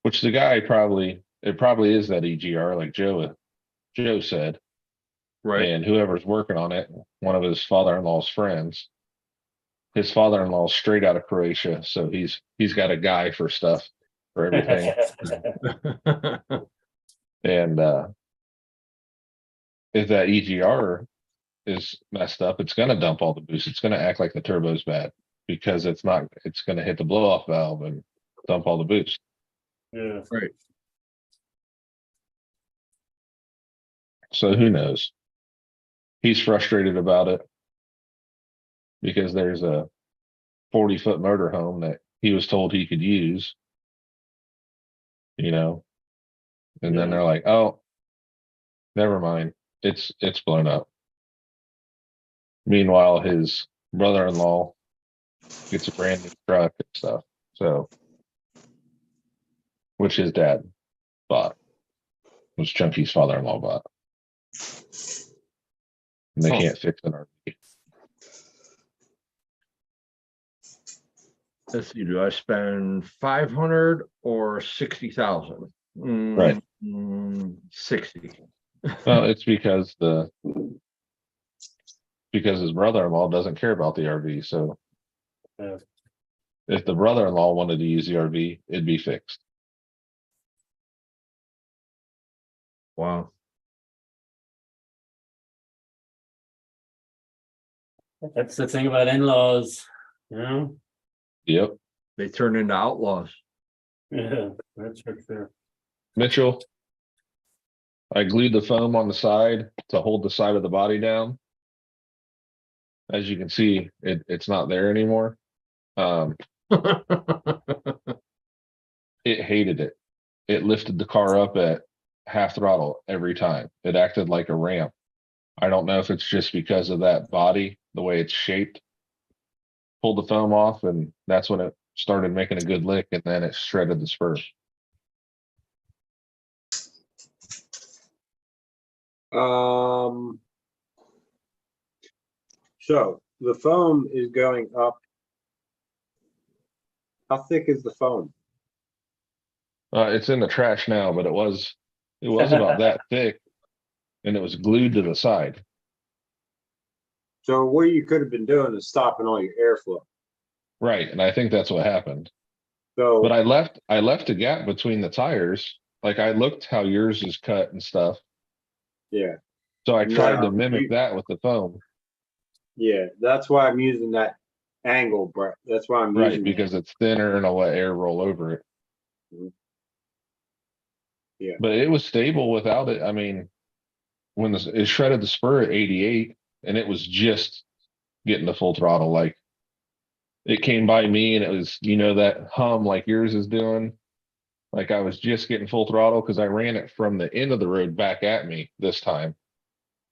Which the guy probably is that EGR, like Joe said. Right. And whoever's working on it, one of his father-in-law's friends. His father-in-law's straight out of Croatia, so he's got a guy for stuff for everything. And if that EGR is messed up, it's gonna dump all the boost. It's gonna act like the turbo's bad, because it's gonna hit the blow-off valve and dump all the boost. Yeah. Right. So who knows? He's frustrated about it because there's a 40-foot motorhome that he was told he could use, and then they're like, oh, never mind. It's blown up. Meanwhile, his brother-in-law gets a brand new truck and stuff. So, which his dad bought, which Chunky's father-in-law bought. And they can't fix an RV. Let's see, do I spend 500 or 60,000? Right. 60. Well, it's because his brother-in-law doesn't care about the RV. So if the brother-in-law wanted to use the RV, it'd be fixed. Wow. That's the thing about in-laws, Yep. They turn into outlaws. Yeah, that's for sure. Mitchell, I glued the foam on the side to hold the side of the body down. As you can see, it's not there anymore. It hated it. It lifted the car up at half throttle every time. It acted like a ramp. I don't know if it's just because of that body, the way it's shaped. Pulled the foam off, and that's when it started making a good lick, and then it shredded the spur. So the foam is going up. How thick is the foam? It's in the trash now, but it was about that thick, and it was glued to the side. So what you could have been doing is stopping all your airflow. Right, and I think that's what happened. So But I left a gap between the tires. Like I looked how yours is cut and stuff. yeah, So I tried to No, mimic you- that with the foam. yeah, that's why I'm using that angle, Brett. That's why I'm Right, using because it's thinner and I'll let air roll over it. Mhm. Yeah. But it was stable without it. I mean, when it shredded the spur at 88 and it was just getting to full throttle, like it came by me and it was, that hum like yours is doing. Like I was just getting full throttle because I ran it from the end of the road back at me this time.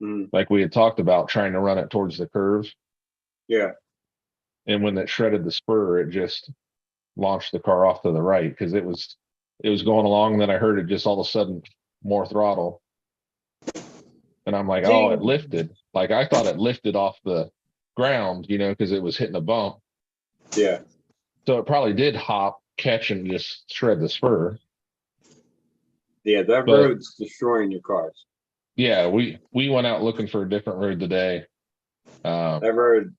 Mhm. Like we had talked about trying to run it towards the curve. Yeah, And when it shredded the spur, it just launched the car off to the right because it was going along. And then I heard it just all of a sudden more throttle. And I'm like, oh, it Ding. lifted. Like I thought it lifted off the ground, because it was hitting a bump. yeah, So it probably did hop, catch, and just shred the spur. yeah. That But- road's destroying your cars. Yeah, we went out looking for a different road today. That road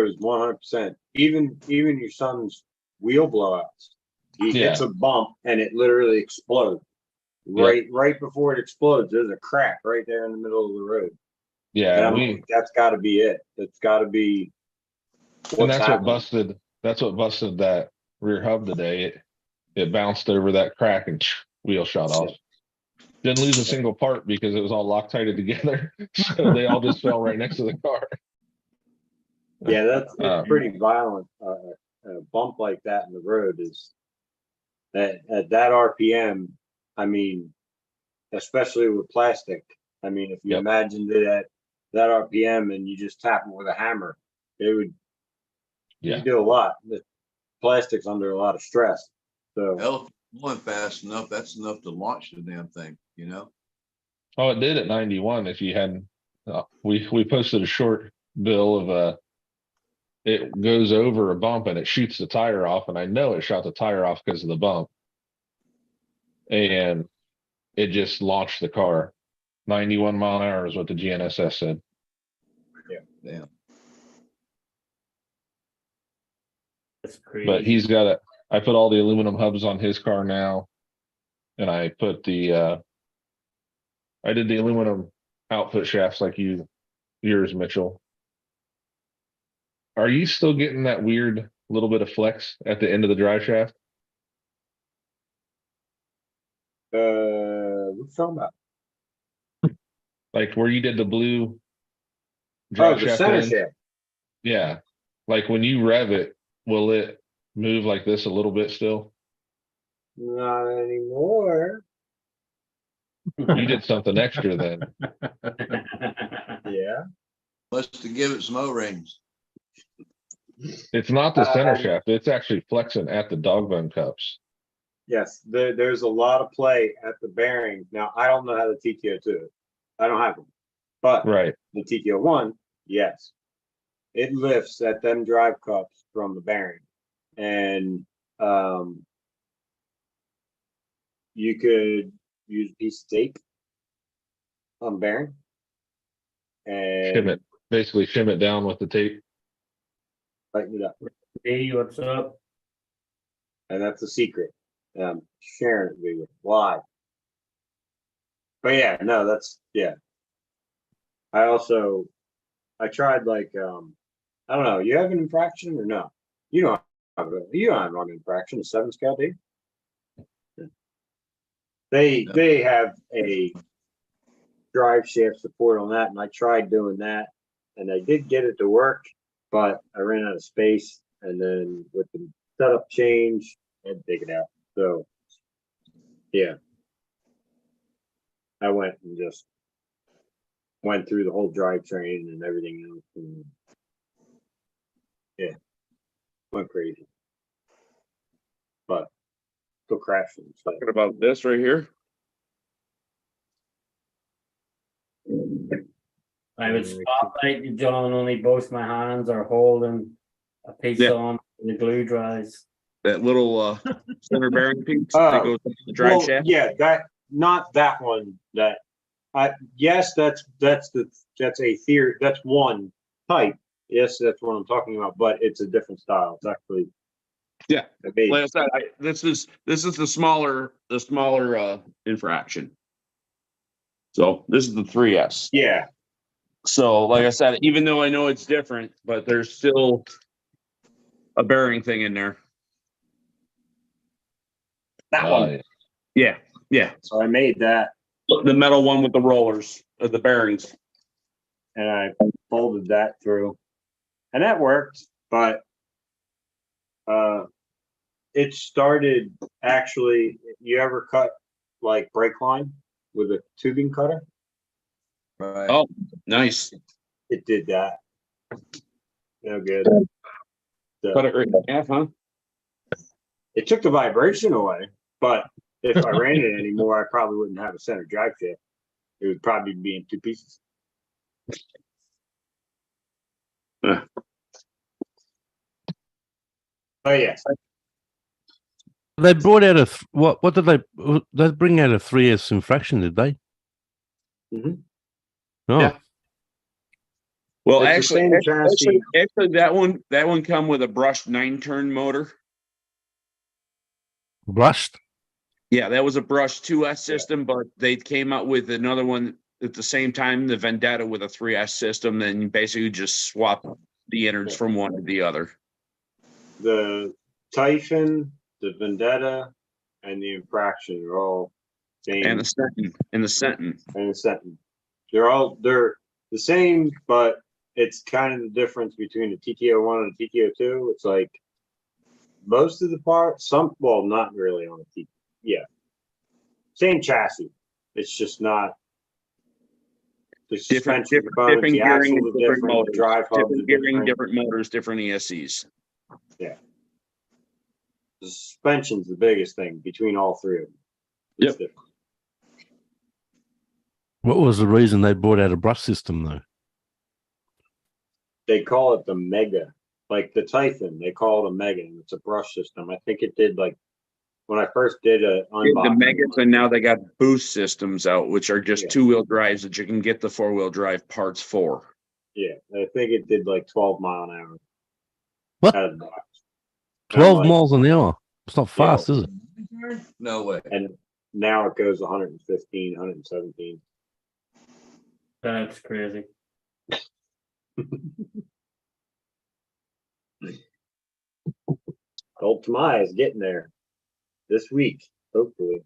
is 100%. Even your son's wheel blowouts. He hits Yeah. a bump and it literally explodes. Right before it explodes, there's a crack right there in the middle of the road. And Yeah, I'm like, that's got to be it. That's got to be and what's that's happening. what busted that rear hub today. It bounced over that crack and wheel shot off. Didn't lose a single part because it was all Loctited together. So they all just fell right next to the car. Yeah, that's Uh, pretty violent. A bump like that in the road is at that RPM. I mean, especially with plastic. I mean, if you Yep. imagined it at that RPM and you just tap it with a hammer, it would Yeah. you do a lot. The plastic's under a lot of stress. So Hell, if it's going fast enough, that's enough to launch the damn thing, Oh, it did at 91. If you hadn't, we posted a short bill of it goes over a bump and it shoots the tire off, and I know it shot the tire off because of the bump, and it just launched the car. 91 mile an hour is what the GNSS said. Damn. That's crazy. But he's got it. I put all the aluminum hubs on his car now, and I put I did the aluminum output shafts like yours, Mitchell. Are you still getting that weird little bit of flex at the end of the drive shaft? what you talking about? Like where you did the blue Oh, drive the shaft center end? shaft. Yeah. Like when you rev it, will it move like this a little bit still? Not anymore. You did something extra then. Yeah. Must to give it some O-rings. It's not the center Uh, shaft. It's actually flexing at the dog bone cups. Yes, there's a lot of play at the bearing. Now, I don't know how the TTO2 is. I don't have them. But Right. the TTO1, yes. It lifts at them drive cups from the bearing. And you could use a piece of tape on the bearing. Shim And it. Basically shim it down with the tape. tighten it up. Hey, what's up? And that's the secret. Sharing it with you live. But yeah, no, that's yeah. I tried like I don't know, you have an infraction or no? You don't have an infraction, a 7 scale D. They have a drive shaft support on that, and I tried doing that, and I did get it to work, but I ran out of space, and then with the setup change, I had to take it out. So yeah. I went and just went through the whole drivetrain and everything else, and yeah, went crazy. But still crashing. So. Talking about this right here. I would spotlight you, John. Only both my hands are holding a piece Yeah. on the glue dries. That little center bearing piece Oh, that goes into the drive Well, shaft. yeah, not that one. Yes, that's a theory. That's one type. Yes, that's what I'm talking about. But it's a different style. It's actually Yeah. I mean, Like I said, this is the smaller infraction. So this is the 3S. yeah, So like I said, even though I know it's different, but there's still a bearing thing in there. That Oh, one. yeah. Yeah. Yeah. so I made that The metal one with the rollers, the bearings. and I folded that through, and that worked. But it started actually. You ever cut like brake line with a tubing cutter? Right. Oh, nice. It did that. No good. Cut it right in half, huh? It took the vibration away, but if I ran it anymore, I probably wouldn't have a center drive shaft. It would probably be in two pieces. Yeah. Oh yes, They brought out what? What did they bring out a 3S infraction? Did they? Mhm. Oh, Yeah. Well, It's the actually, same chassis. that one come with a brushed 9-turn motor. brushed. Yeah, that was a brushed 2S system, but they came out with another one at the same time, the Vendetta with a 3S system. Then you basically just swap the innards from one to the other. The Typhon, the Vendetta, and the Infraction are all same. And the Sentin. And the Sentin. And the Sentin. They're the same, but it's kind of the difference between the TTO1 and the TTO2. It's like most of the parts, well, not really on the TTO. Yeah. Same chassis. It's just not the Different suspension components, the gearing, axles are different different, the motors. drive hubs Different are gearing, different. different motors, different ESCs. Yeah. The suspension's the biggest thing between all three of them. It's Yep. different. What was the reason they brought out a brush system though? They call it the Mega. Like the Typhon, they call it a Mega, and it's a brush system. I think it did like when I first did a The unboxing. Megas, and now they got boost systems out, which are just Yeah. 2-wheel drives that you can get the 4-wheel drive parts for. Yeah, I think it did like 12 mile an hour. What? Out of the box. 12 like- miles an hour. It's not fast, is it? No way. And now it goes 115, 117. That's crazy. Old Tamai is getting there this week, hopefully.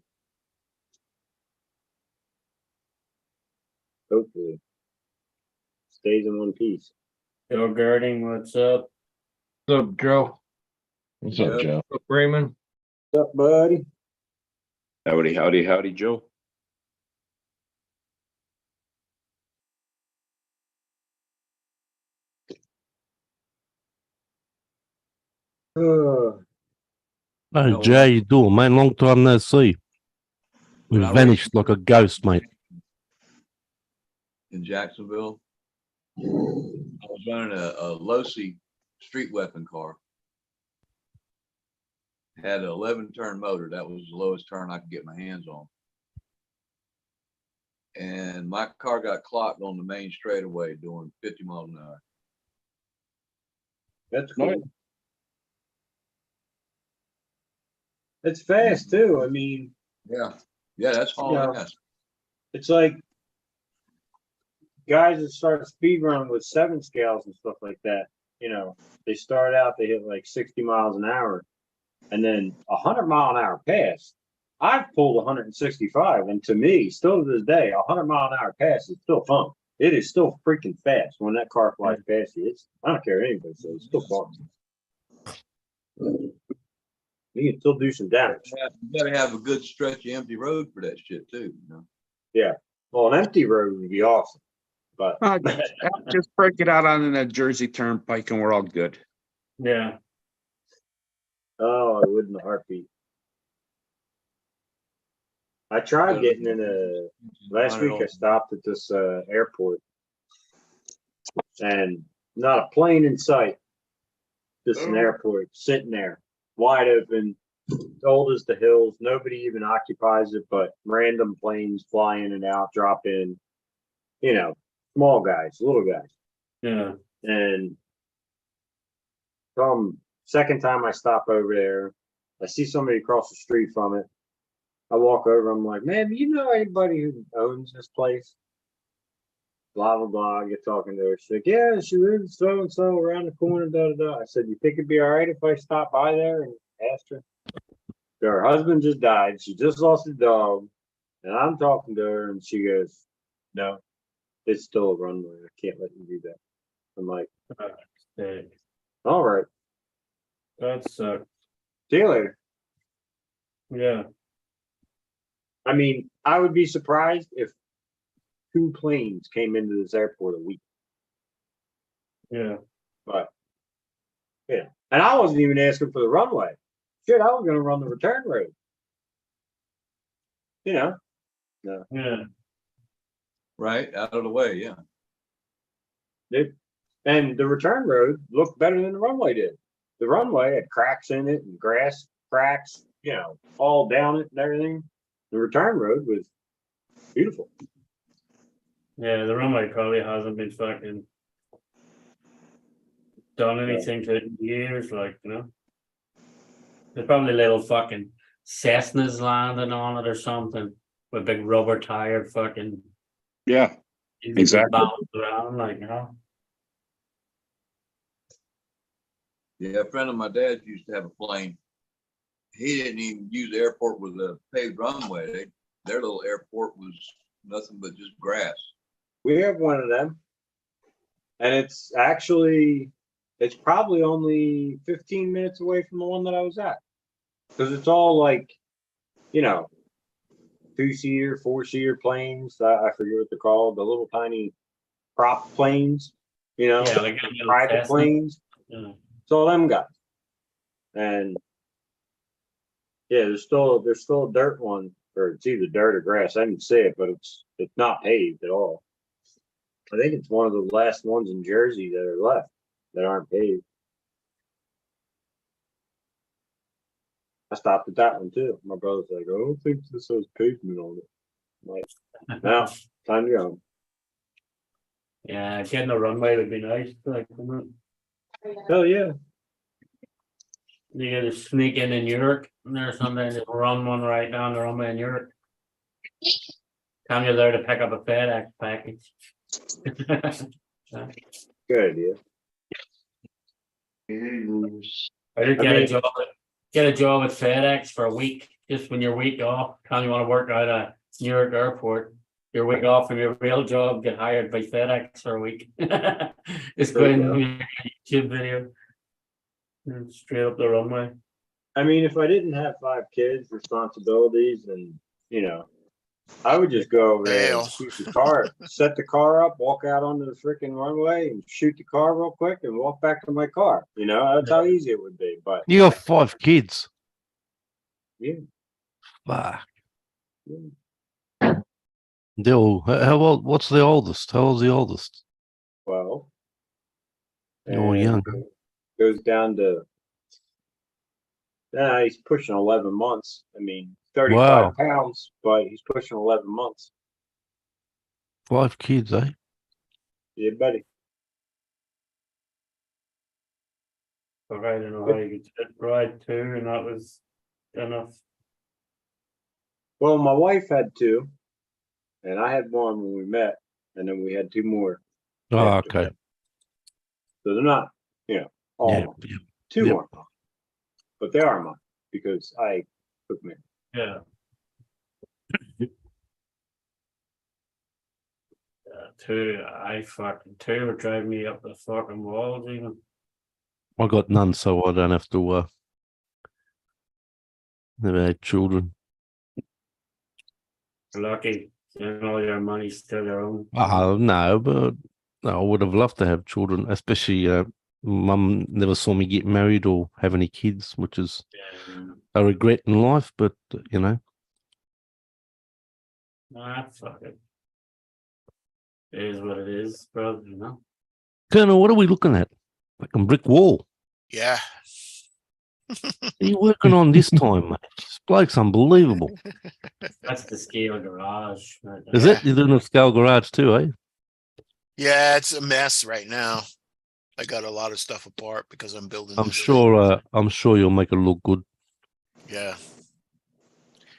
Hopefully. Stays in one piece. Joe Girding, what's up? What's up, Joe? What's up, Yep. Joe? What's up, Raymond? What's up, buddy? Howdy, howdy, howdy, Joe. Uh, Hey, No, Jay, how you doing, mate? Long time no see. When You I vanished raced like a ghost, mate. in Jacksonville, I was running a Losi street weapon car. Had an 11-turn motor. That was the lowest turn I could get my hands on. And my car got clocked on the main straightaway doing 50 miles an hour. that's cool. It's fast too. I mean, Yeah. Yeah, that's all Yeah. fast. it's like guys that start speed running with 7 scales and stuff like that. You know, they start out, they hit like 60 miles an hour, and then 100 mile an hour pass. I've pulled 165, and to me, still to this day, 100 mile an hour pass is still fun. It is still freaking fast when that car flies past you. I don't care what anybody says, it's still fun. You can still do some damage. You gotta have a good stretch of empty road for that shit too, you know. Well, an empty road would be awesome, but Just break it out on that Jersey Turnpike and we're all good. Yeah. oh, I would in a heartbeat. I tried getting in last week. I stopped at this airport, and not a plane in sight. Just an airport sitting there, wide open, old as the hills. Nobody even occupies it, but random planes fly in and out, drop in. You know, small guys, little guys, Yeah. and come Second time I stop over there, I see somebody across the street from it. I walk over, I'm like, man, do you know anybody who owns this place? Blah, blah, blah. I get talking to her. She's like, yeah, she lives so and so around the corner, da, da, da. I said, you think it'd be all right if I stop by there and asked her? So her husband just died. She just lost a dog. And I'm talking to her, and she goes, no, it's still a runway. I can't let you do that. I'm like, Hey, all right, that sucks. see you later. Yeah. I mean, I would be surprised if 2 planes came into this airport a week. Yeah. But yeah, and I wasn't even asking for the runway. Shit, I was gonna run the return road. You know, Yeah. Right, out of the way, yeah. and the return road looked better than the runway did. The runway had cracks in it and grass cracks, all down it and everything. The return road was beautiful. Yeah, the runway probably hasn't been fucking done anything to it in years, like, There's probably little fucking Cessnas landing on it or something with big rubber tire fucking Yeah, exactly. bounced around, like, Yeah, a friend of my dad's used to have a plane. He didn't even use the airport with a paved runway. Their little airport was nothing but just grass. We have one of them, and it's probably only 15 minutes away from the one that I was at, because it's all like, 2-seater, 4-seater planes. I forget what they're called, the little tiny prop planes, yeah, like a little private Cessna. planes. Yeah. It's all them guys. And yeah, there's still a dirt one, or it's either dirt or grass. I didn't see it, but it's not paved at all. I think it's one of the last ones in Jersey that are left that aren't paved. I stopped at that one too. My brother's like, I don't think this has pavement on it. I'm like, no, time to go. Yeah, getting a runway would be nice, like, Hell yeah. You gotta sneak in Newark, and there's something just run one right down the runway in Newark. Time you're there to pick up a FedEx package. Good idea. I did get a job at FedEx for a week, just when your week off, time you want to work out at Newark Airport. Your week off from your real job, get hired by FedEx for a week. Just go in and make a YouTube video. Straight up the runway. I mean, if I didn't have 5 kids, responsibilities, and I would just go over there and shoot the car, set the car up, walk out onto the freaking runway and shoot the car real quick and walk back to my car. That's how easy it would be. But You got 5 kids. yeah. Fuck. Yeah. They're all, how old? What's the oldest? How old's the oldest? Well, You're young. Goes down to, he's pushing 11 months. I mean, 35 pounds, but he's pushing 11 months. 5 kids, eh? Yeah, buddy. I don't know how you could ride 2, and that was enough. Well, my wife had 2, and I had 1 when we met, and then we had 2 more. Oh, after okay. that. So they're not, all Yeah, mine. yeah. 2 Yep. more, but they are mine because I took them in. Yeah. 2, two would drive me up the fucking walls even. I got none, so I don't have to never had children. Lucky, all your money's still your own. No, but I would have loved to have children, especially mum never saw me get married or have any kids, which is a regret in life, but Fuck it. It is what it is, bro, Colonel, what are we looking at? Like a brick wall. Yeah. What are you working on this time, mate? This bloke's unbelievable. That's the scale garage. Right Is there. it? You're doing a scale garage too, eh? Yeah, it's a mess right now. I got a lot of stuff apart because I'm building. I'm this thing. sure. I'm sure you'll make it look good. Yeah.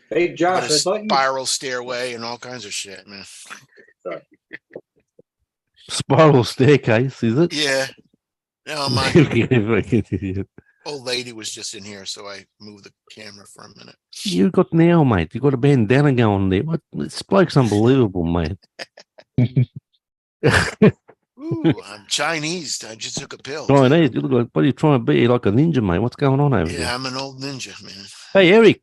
Hey, I got Josh, a I thought you. spiral stairway and all kinds of shit, man. Spiral staircase, is it? Yeah. No, my Fucking idiot. old lady was just in here, so I moved the camera for a minute. You got now, mate. You got a bandana going there. What? This bloke's unbelievable, mate. Ooh, I'm Chinese. I just took a pill. Chinese. You look like, what are you trying to be? You're like a ninja, mate. What's going on over Yeah, there? I'm an old ninja, man. Hey, Eric.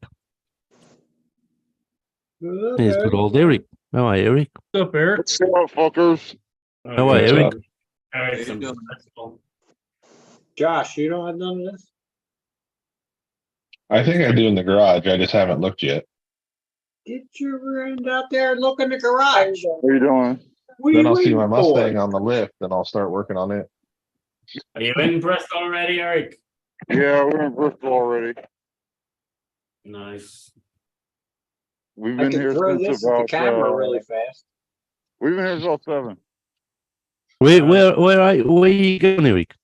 Good, There's good old Eric. How are you, Eric? What's up, Eric? What's up, fuckers? How are you, What's Eric? up? Alright, How you doing? Josh, you don't have none of this? I think I do in the garage. I just haven't looked yet. Get your end out there and look in the garage. What are you doing? What are Then you I'll see waiting my for? Mustang on the lift, and I'll start working on it. Are you in Bristol already, Eric? Yeah, we're in Bristol already. Nice. We've I been can here throw since this at the about. camera really fast. We've been here since 7. Where are you going, Eric?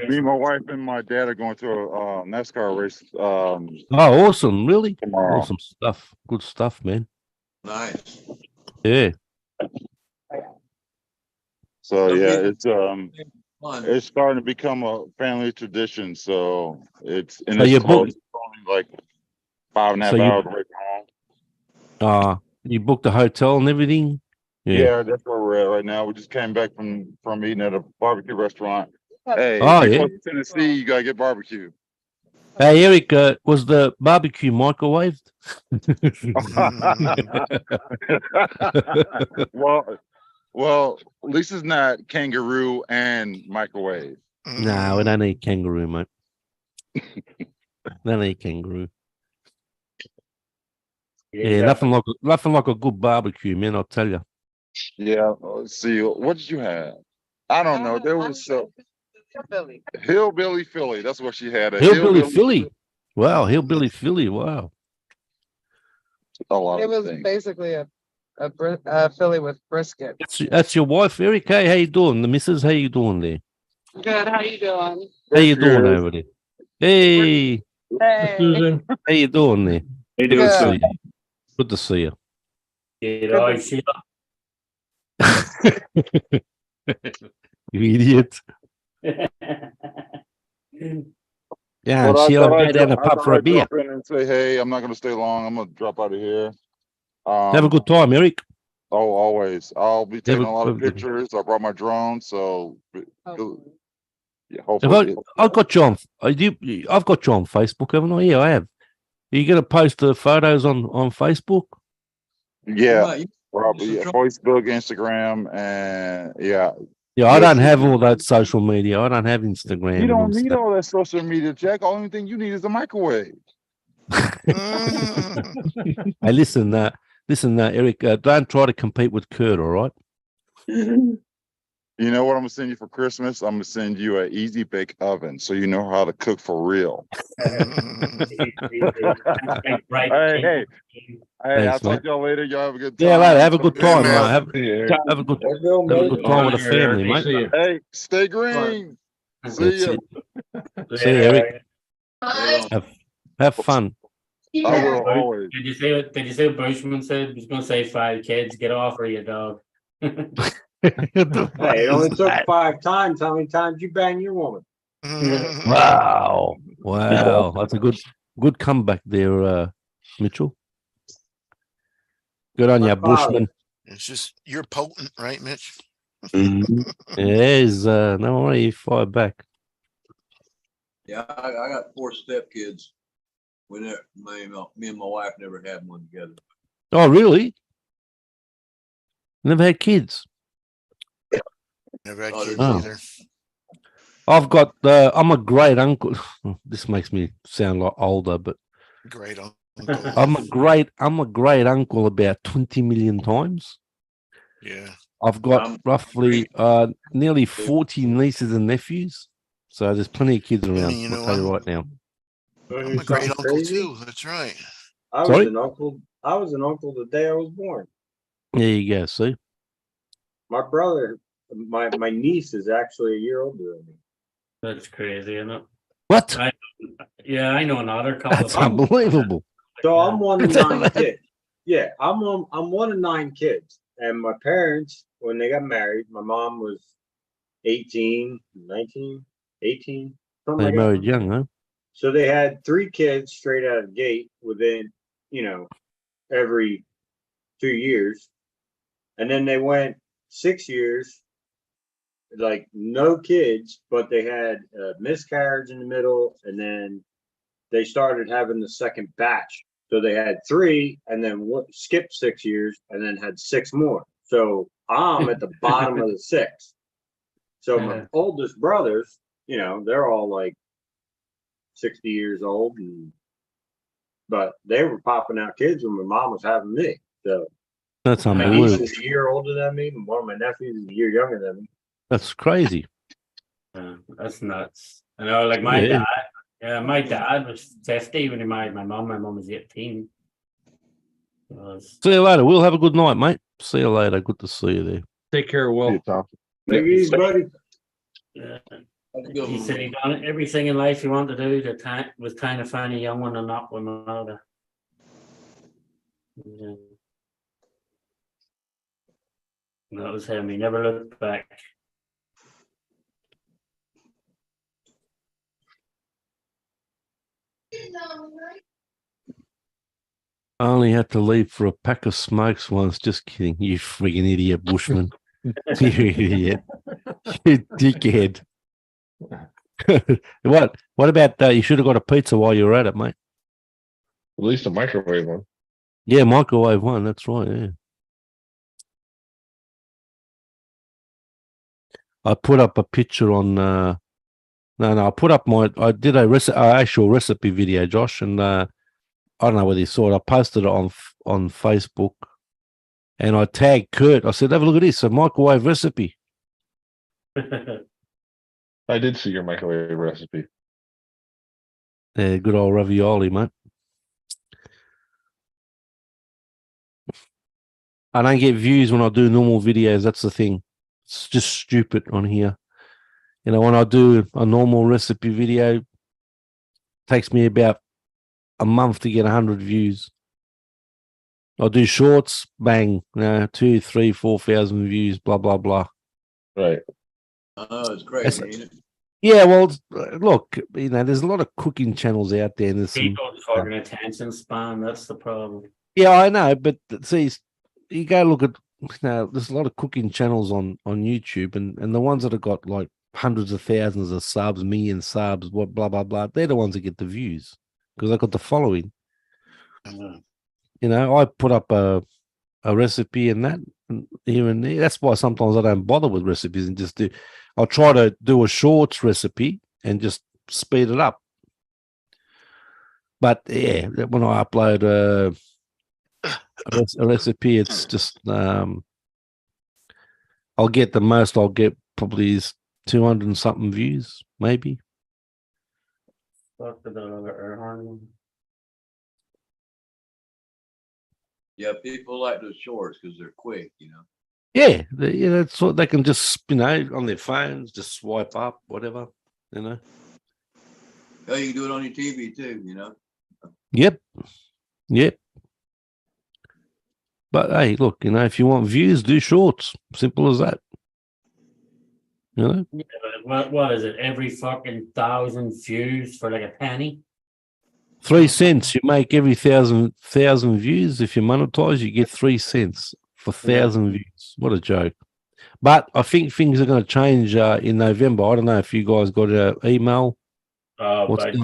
Me, my wife, and my dad are going to a NASCAR race Oh, awesome. Really? tomorrow. Awesome stuff. Good stuff, man. Nice. Yeah. So Don't yeah, be- it's Fun. it's starting to become a family tradition. So it's and So it's you close. booked- It's only like 5.5 So you- hours away from home. You booked a hotel and everything? Yeah, that's where we're at right now. We just came back from eating at a barbecue restaurant. Hey, Oh, if you yeah. go to Tennessee, you gotta get barbecue. Hey, Eric, was the barbecue microwaved? well, at least it's not kangaroo and microwave. No, we don't need kangaroo, mate. Don't need kangaroo. Yeah, nothing like a good barbecue, man. I'll tell you. Yeah. Let's see. What did you have? I don't know. There was hillbilly Philly. That's what she had. A Hillbilly Philly. Wow, hillbilly Philly. Wow. A lot It of was things. basically a Philly with brisket. That's your wife, Eric. Hey, how you doing? The missus, how you doing there? Good. How you doing? How you doing Good. over there? Hey, Hey. Susan. how you doing there? Hey, Good to Good. see you. Good to see you. You idiot. Yeah, But I Sheila, thought go I'd down the dro- I pub thought for a I'd beer. drop in and say, hey, I'm not going to stay long. I'm going to drop out of here. Have a good time, Eric. Oh, always. I'll be taking a- a lot have of a good- pictures. I brought my drone, so Oh. yeah, Have hopefully. I've got you on. I've got you on Facebook, haven't I? Yeah, I have. Are you going to post the photos on Facebook? Yeah, You probably. Yeah, Facebook, Instagram, and yeah. Yeah, I You'll don't see have me. all that social media. I don't have Instagram. You don't and need stuff. all that social media, Jack. Only thing you need is a microwave. Hey, listen, Eric. Don't try to compete with Kurt. All right. You know what I'm gonna send you for Christmas? I'm gonna send you an easy bake oven, so you know how to cook for real. Hey, I'll Thanks, talk mate. to y'all later. Y'all have a good time. Yeah, later. Have a good Yeah, time. man. Have a good time with the family, mate. Hey, stay green. See ya. See you, Eric. Bye. Have fun. I will always. Did you say what Bushman said? He was gonna say 5 kids. Get off her, you dog. Hey, it only took 5 times. How many times you bang your woman? Wow. That's a good comeback there, Mitchell. Good on My you, father. Bushman. It's just you're potent, right, Mitch? Yes, no worry, you fire back. Yeah, I got 4 stepkids. Me and my wife never had one together. Oh, really? Never had kids. Never had Oh, kids oh. either. I've got. I'm a great uncle. This makes me sound like older, but Great uncle. I'm a great uncle about 20 million times. Yeah. I've got I'm roughly nearly 40 nieces and nephews. So there's plenty of kids around. you I'll know, tell you I'm- right now. I'm a great uncle too. That's right. I was Sorry? an uncle. I was an uncle the day I was born. There you go. See, My brother my niece is actually a year older than me. That's crazy, isn't it? What? Yeah, I know another couple. That's of people unbelievable. So like I'm one of Is that 9 right? kids. Yeah, I'm one of 9 kids. And my parents, when they got married, my mom was 18, 19, 18, something They like married that. young, huh? So they had 3 kids straight out of the gate within, every 2 years. And then they went 6 years, like no kids, but they had a miscarriage in the middle. And then they started having the second batch. So they had 3 and then skipped 6 years and then had 6 more. So I'm at the bottom of the 6. So my oldest brothers, they're all like 60 years old, but they were popping out kids when my mom was having me. So That's my niece unbelievable. is a year older than me, and one of my nephews is a year younger than me. That's crazy. That's nuts. I know, like my Yeah. dad. Yeah, my dad was 50 when he married my mom. My mom was 18. See you later. We'll have a good night, mate. See you later. Good to see you there. Take care, Will. See you, Tom. Take it easy, buddy. Yeah. Have a good He one. said he done everything in life he wanted to do was trying to find a young one and knock one out. Yeah. And that was him. He never looked back. I only had to leave for a pack of smokes once. Just kidding. You friggin' idiot, Bushman. You idiot. You dickhead. What about you should have got a pizza while you were at it, mate. At least a microwave one. Yeah, microwave one. That's right. Yeah. I put up a picture on. No, I put up I did a actual recipe video, Josh, and I don't know whether you saw it. I posted it on Facebook, and I tagged Kurt. I said, "Have a look at this, a microwave recipe." I did see your microwave recipe. Yeah, good old ravioli, mate. I don't get views when I do normal videos. That's the thing. It's just stupid on here. When I do a normal recipe video, it takes me about a month to get 100 views. I do shorts, bang, 2, 3, 4,000 views, blah, blah, blah. Right. Oh, it's crazy, ain't it? Yeah, well, look, there's a lot of cooking channels out there. And there's some, People's fucking attention span. That's the problem. yeah, I know, but see, you go look at, there's a lot of cooking channels on YouTube, and the ones that have got like hundreds of thousands of subs, million subs, what, blah, blah, blah, they're the ones that get the views because they got the following. I put up a recipe and that here and there. That's why sometimes I don't bother with recipes and just I'll try to do a shorts recipe and just speed it up. But yeah, when I upload a recipe, it's just I'll get the most I'll get probably is 200 and something views, maybe. Fuck the air horn. Yeah, people like those shorts because they're quick, Yeah, that's what they can just on their phones, just swipe up, whatever, Oh, you can do it on your TV too, Yep. But hey, look, if you want views, do shorts. Simple as that. Yeah, but what is it? Every fucking 1,000 views for like a penny? 3 cents. You make every thousand views. If you monetize, you get 3 cents for 1,000 views. What a joke! But I think things are going to change in November. I don't know if you guys got an email. But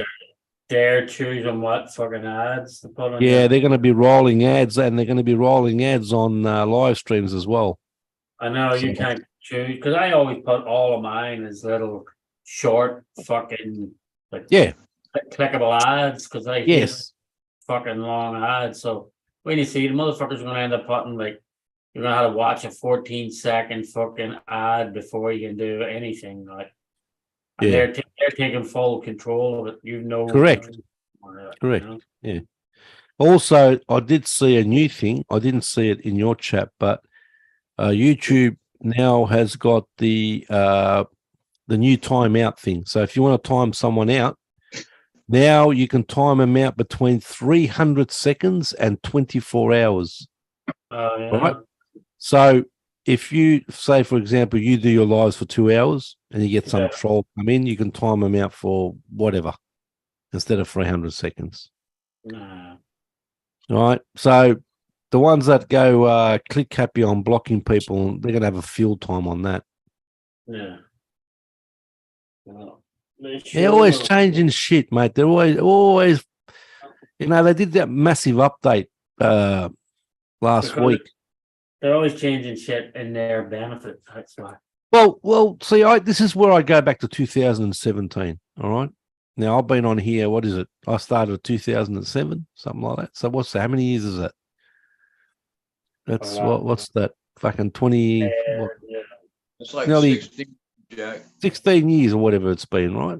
they're choosing what fucking ads to put on. Yeah, they're going to be rolling ads, and they're going to be rolling ads on live streams as well. I know you can't choose because I always put all of mine as little short fucking clickable ads because I hate fucking long ads. So when you see the motherfuckers are gonna end up putting like you're gonna have to watch a 14-second fucking ad before you can do anything like. And they're taking full control of it. Correct. Yeah. Also, I did see a new thing. I didn't see it in your chat, but YouTube now has got the new timeout thing. So if you want to time someone out, now you can time them out between 300 seconds and 24 hours. Oh, yeah. Right. So if you say, for example, you do your lives for 2 hours and you get some Yeah. troll come in, you can time them out for whatever instead of 300 seconds. Nah. All right. So the ones that go click happy on blocking people, they're going to have a field time on that. Yeah. Well, They're always sure. changing shit, mate. They're always, you know, they did that massive update last Because week. They're always changing shit in their benefit. That's why. Well, see, this is where I go back to 2017. All right. Now I've been on here. What is it? I started in 2007, something like that. So what's that? How many years is that? That's what's that? Fucking 20, what, Yeah. It's like nearly 16, Jack. 16 years or whatever it's been, right?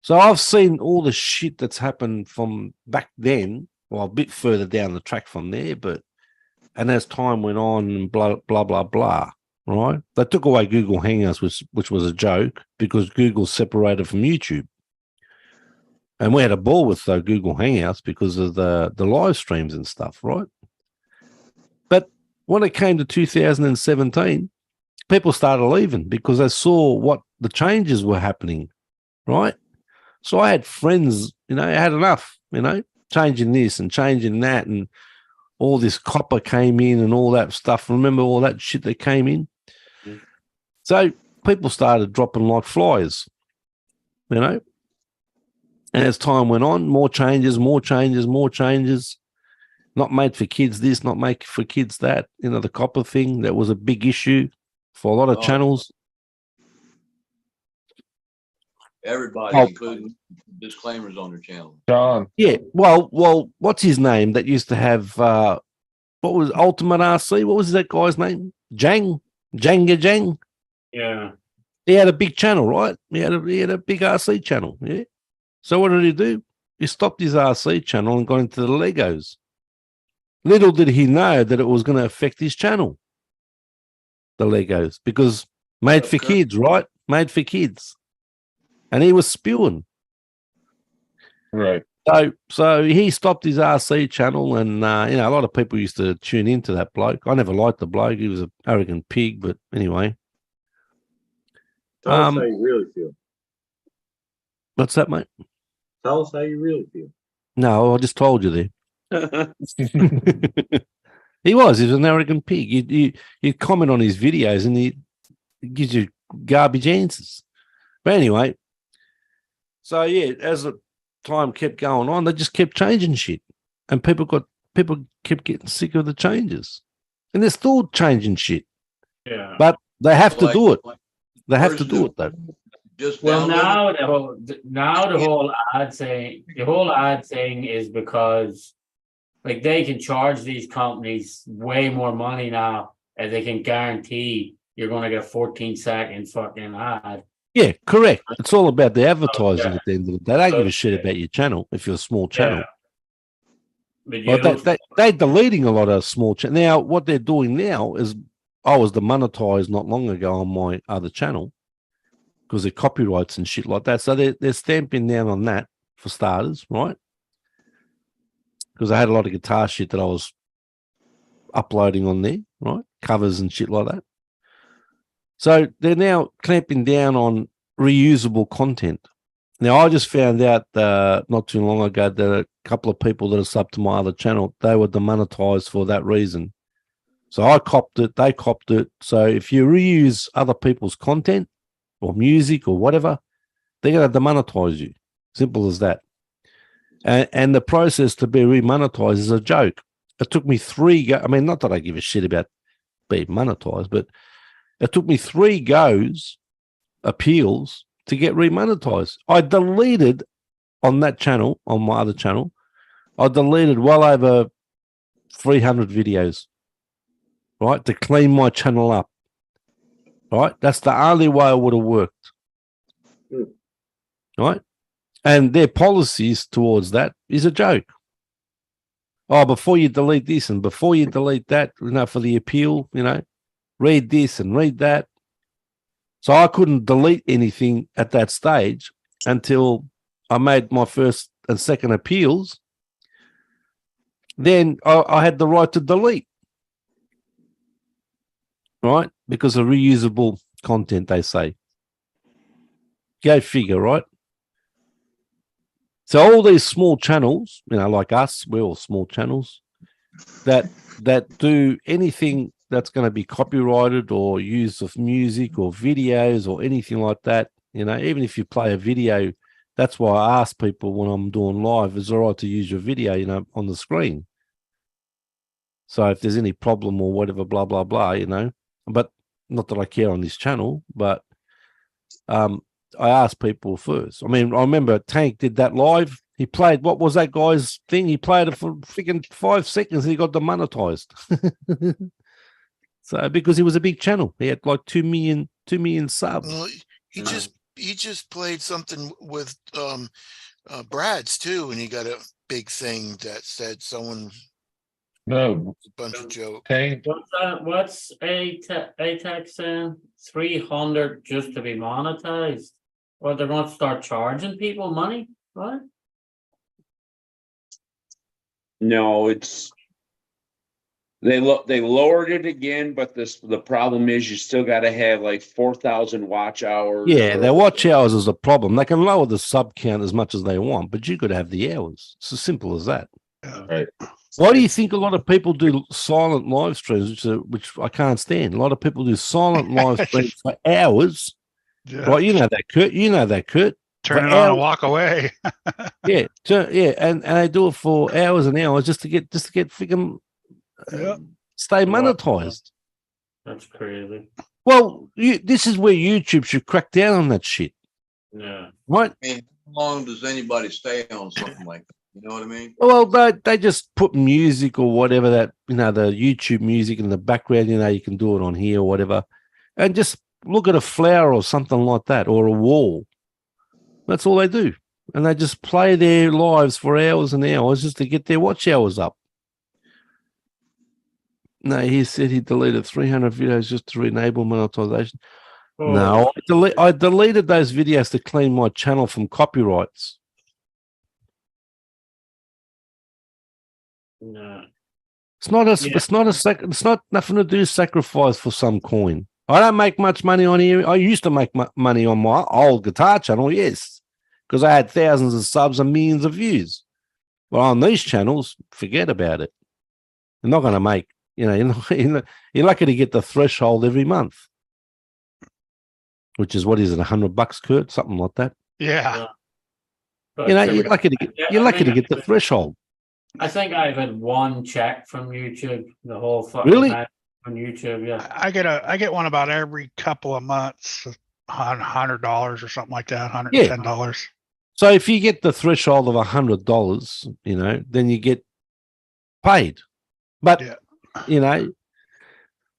So I've seen all the shit that's happened from back then, well, a bit further down the track from there, and as time went on and blah, blah, blah, blah, right? They took away Google Hangouts, which was a joke because Google separated from YouTube. And we had a ball with Google Hangouts because of the live streams and stuff, right? But when it came to 2017, people started leaving because they saw what the changes were happening, right? So I had friends, you know, I had enough, you know, changing this and changing that, and all this copper came in and all that stuff. Remember all that shit that came in? Mm. So people started dropping like flies, you know. And as time went on, more changes, more changes, more changes. Not made for kids this, not made for kids that. You know, the copper thing, that was a big issue for a lot of Oh. channels. Everybody, Oh. including disclaimers on their channel. John, Yeah, well, what's his name that used to have what was Ultimate RC? What was that guy's name? Jang? Yeah. He had a big channel, right? He had a big RC channel, yeah. So what did he do? He stopped his RC channel and got into the Legos. Little did he know that it was going to affect his channel, the Legos, because made for Okay. kids, right? Made for kids. And he was spewing. right? So he stopped his RC channel, and you know, a lot of people used to tune into that bloke. I never liked the bloke; he was an arrogant pig. But anyway, Tell us how you really feel. what's that, mate? Tell us how you really feel. No, I just told you there. He was an arrogant pig. You comment on his videos, and he gives you garbage answers. But anyway, so yeah, as the time kept going on, they just kept changing shit, and people kept getting sick of the changes, and they're still changing shit. Yeah. But they have to do it. Like, They have to where's do the- it though. Just Well, download it. now the whole ad thing is because like they can charge these companies way more money now, and they can guarantee you're going to get a 14-second fucking ad. Yeah, correct. It's all about the advertising yeah. at the end of the day. They don't give a shit about your channel if you're a small channel. But But they're deleting a lot of small channels. Now, what they're doing now is I was demonetized not long ago on my other channel because of copyrights and shit like that. So they're stamping down on that for starters, right? Because I had a lot of guitar shit that I was uploading on there, right? Covers and shit like that. So they're now clamping down on reusable content. Now, I just found out not too long ago that a couple of people that are subbed to my other channel, they were demonetized for that reason. So I copped it, they copped it. So if you reuse other people's content or music or whatever, they're going to demonetize you. Simple as that. And the process to be remonetized is a joke. It took me not that I give a shit about being monetized, but it took me 3 goes, appeals, to get remonetized. I deleted on that channel, on my other channel, I deleted well over 300 videos, right, to clean my channel up, right? That's the only way it would have worked, right? And their policies towards that is a joke. Oh, before you delete this and before you delete that, for the appeal, read this and read that. So I couldn't delete anything at that stage until I made my first and second appeals. Then I had the right to delete, right? Because of reusable content, they say. Go figure, right? So all these small channels, like us, we're all small channels that do anything that's going to be copyrighted or use of music or videos or anything like that. Even if you play a video, that's why I ask people when I'm doing live, is it all right to use your video, on the screen? So if there's any problem or whatever, blah, blah, blah, but not that I care on this channel, but I asked people first. I mean, I remember Tank did that live. He played, what was that guy's thing? He played it for freaking 5 seconds and he got demonetized. So because he was a big channel, he had like 2 million subs. Well, he just played something with Brad's too, and he got a big thing that said someone No, a bunch of jokes. Tank. What's ATEX saying? 300 just to be monetized? Or they're going to start charging people money? What? No, they lowered it again, but the problem is you still got to have like 4,000 watch hours. Yeah, their watch hours is a problem. They can lower the sub count as much as they want, but you got to have the hours. It's as simple as that. Right. Why do you think a lot of people do silent live streams, which I can't stand? A lot of people do silent live streams for hours. Yeah. Right, you know that, Kurt. Turn For it on hours. and walk away. Yeah, and they do it for hours and hours just to get freaking Yeah. stay monetized. That's crazy. Well, this is where YouTube should crack down on that shit, Yeah. right? I mean, how long does anybody stay on something like that? You know what I mean? Well, they just put music or whatever that, the YouTube music in the background, you can do it on here or whatever, and just look at a flower or something like that or a wall. That's all they do. And they just play their lives for hours and hours just to get their watch hours up. No, he said he deleted 300 videos just to enable monetization. Oh, No, I deleted those videos to clean my channel from copyrights. no. It's not Yeah. it's not nothing to do with sacrifice for some coin. I don't make much money on here. I used to make money on my old guitar channel, yes, because I had thousands of subs and millions of views. But on these channels, forget about it. You're not going to make, you're lucky to get the threshold every month, which is, what is it, $100, Kurt? Something like that. Yeah. But You're lucky to get the threshold. I think I've had one check from YouTube the whole fucking Really? time on YouTube. Yeah. I get one about every couple of months, $100 or something like that, $110. So if you get the threshold of $100, then you get paid. But Yeah.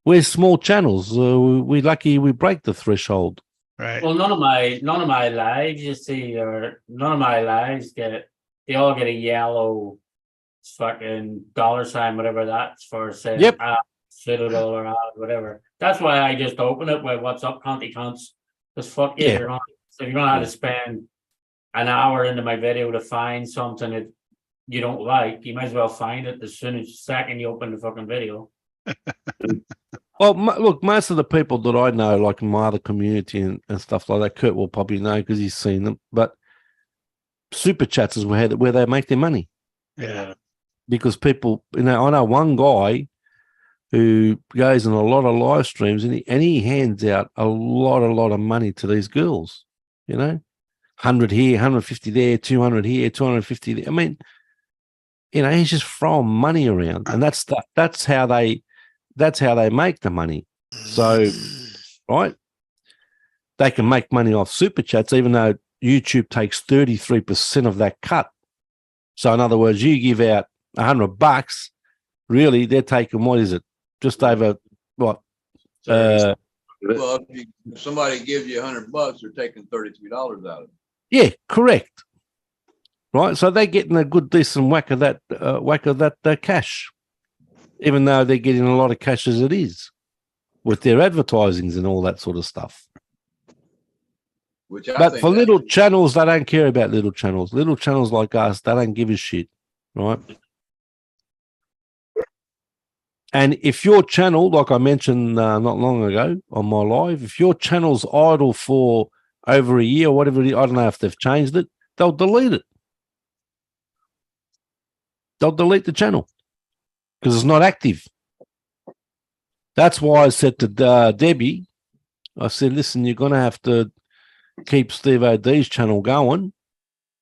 we're small channels. We're lucky we break the threshold. Right. Well, none of my lives, you see, or none of my lives they all get a yellow fucking $sign, whatever that's for, saying Yep. suitable or whatever. That's why I just open it with "What's up, Conti cunts?" Because fuck yeah, Yeah. if you're gonna have to spend an hour into my video to find something that you don't like, you might as well find it as soon as the second you open the fucking video. Well, look, most of the people that I know, like in my other community and stuff like that, Kurt will probably know because he's seen them. But super chats is where they make their money. Yeah. Because people, I know one guy who goes in a lot of live streams and he hands out a lot of money to these girls, 100 here, 150 there, 200 here, 250 there. I mean, he's just throwing money around, and that's how they make the money. So, right, they can make money off super chats, even though YouTube takes 33% of that cut. So, in other words, you give out $100, really, they're taking, what is it? Just over what? Well, if somebody gives you $100, they're taking $33 out of it. Yeah, correct. Right, so they're getting a good, decent whack of that cash, even though they're getting a lot of cash as it is. with their advertisings and all that sort of stuff. Which I But think for that- little channels, they don't care about little channels. Little channels like us, they don't give a shit, right? And if your channel, like I mentioned not long ago on my live, if your channel's idle for over a year or whatever, I don't know if they've changed it, they'll delete it. They'll delete the channel because it's not active. That's why I said to Debbie, I said, listen, you're going to have to keep Steve O'D's channel going,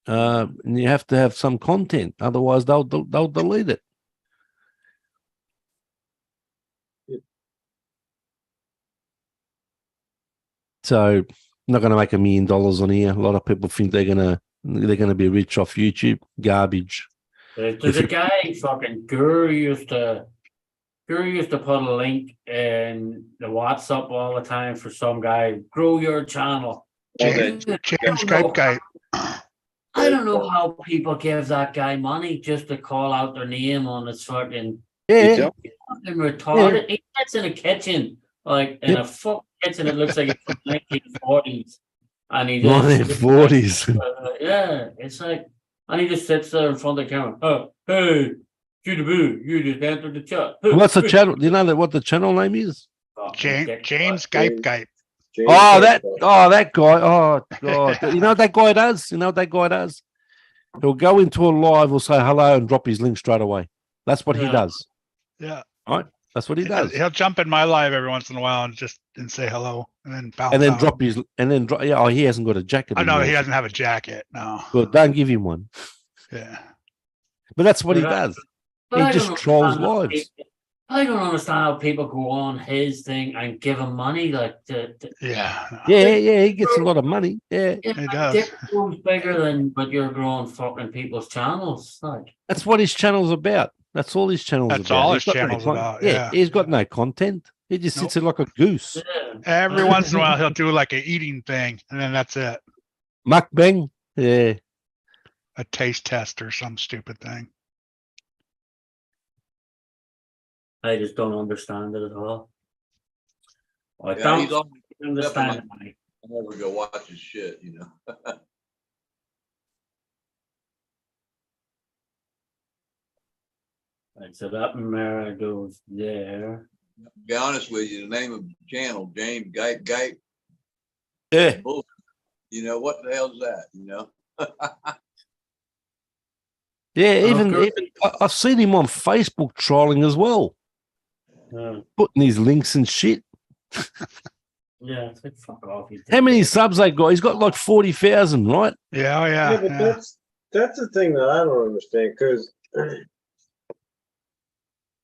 and you have to have some content. Otherwise, they'll delete it. So, I'm not going to make $1 million on here. A lot of people think they're going to be rich off YouTube. Garbage. There's a guy, fucking Guru used to put a link in the WhatsApp all the time for some guy, grow your channel. James Skype. I don't know how people give that guy money just to call out their name on his fucking Yeah. fucking retarded. He gets in a kitchen, like in a fucking kitchen, it looks like it's from 1940s. And he just 1940s. yeah, it's like, and he just sits there in front of the camera. Oh, hey, you just entered the chat. What's the channel? Do you know what the channel name is? James Skype. Oh, that guy. Oh, God. You know what that guy does? He'll go into a live, will say hello and drop his link straight away. That's what he does. Yeah. Right? That's what he does. He'll jump in my live every once in a while and say hello and then bounce And then out. drop his, oh, he hasn't got a jacket. Oh, no, anymore. he doesn't have a jacket. No. But don't give him one. Yeah. But that's what he does. But He I just don't trolls understand how lives. I don't understand how people go on his thing and give him money like Yeah. Yeah, he gets a lot of money. Yeah. He does. Dick grows bigger than but you're growing fucking people's channels. Like That's what his channel's about. That's all his channel's about. That's all his He's got no channel's con- about, Yeah, yeah. he's got no content. He just sits there like a goose. Every once in a while, he'll do like a eating thing, and then that's it. Mukbang. Yeah. A taste test or some stupid thing. I just don't understand it at all. I Yeah, he's don't on understand I it. never go watch his shit, you know. Right, so that mirror goes there. To be honest with you, the name of the channel, James Gype. Yeah. Bullshit. You know, what the hell's that? You know? Yeah, even I've seen him on Facebook trolling as well. Putting his links and shit. Yeah, it's like fuck off. How many subs they got? He's got like 40,000, right? Yeah, oh yeah. Yeah, but that's the thing that I don't understand because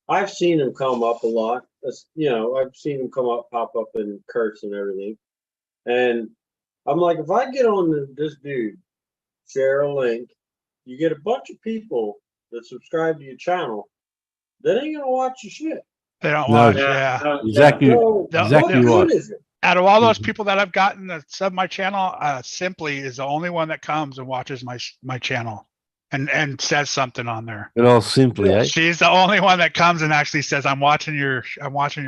I've seen him come up a lot. You know, I've seen him pop up in Kurtz and everything. And I'm like, if I get on this dude, share a link, you get a bunch of people that subscribe to your channel that ain't gonna watch your shit. They don't No. watch, yeah. Exactly. So, Exactly what right. good is it? Out of all those people that I've gotten that sub my channel, Simply is the only one that comes and watches my channel and says something on there. But all simply, eh? She's the only one that comes and actually says, I'm watching your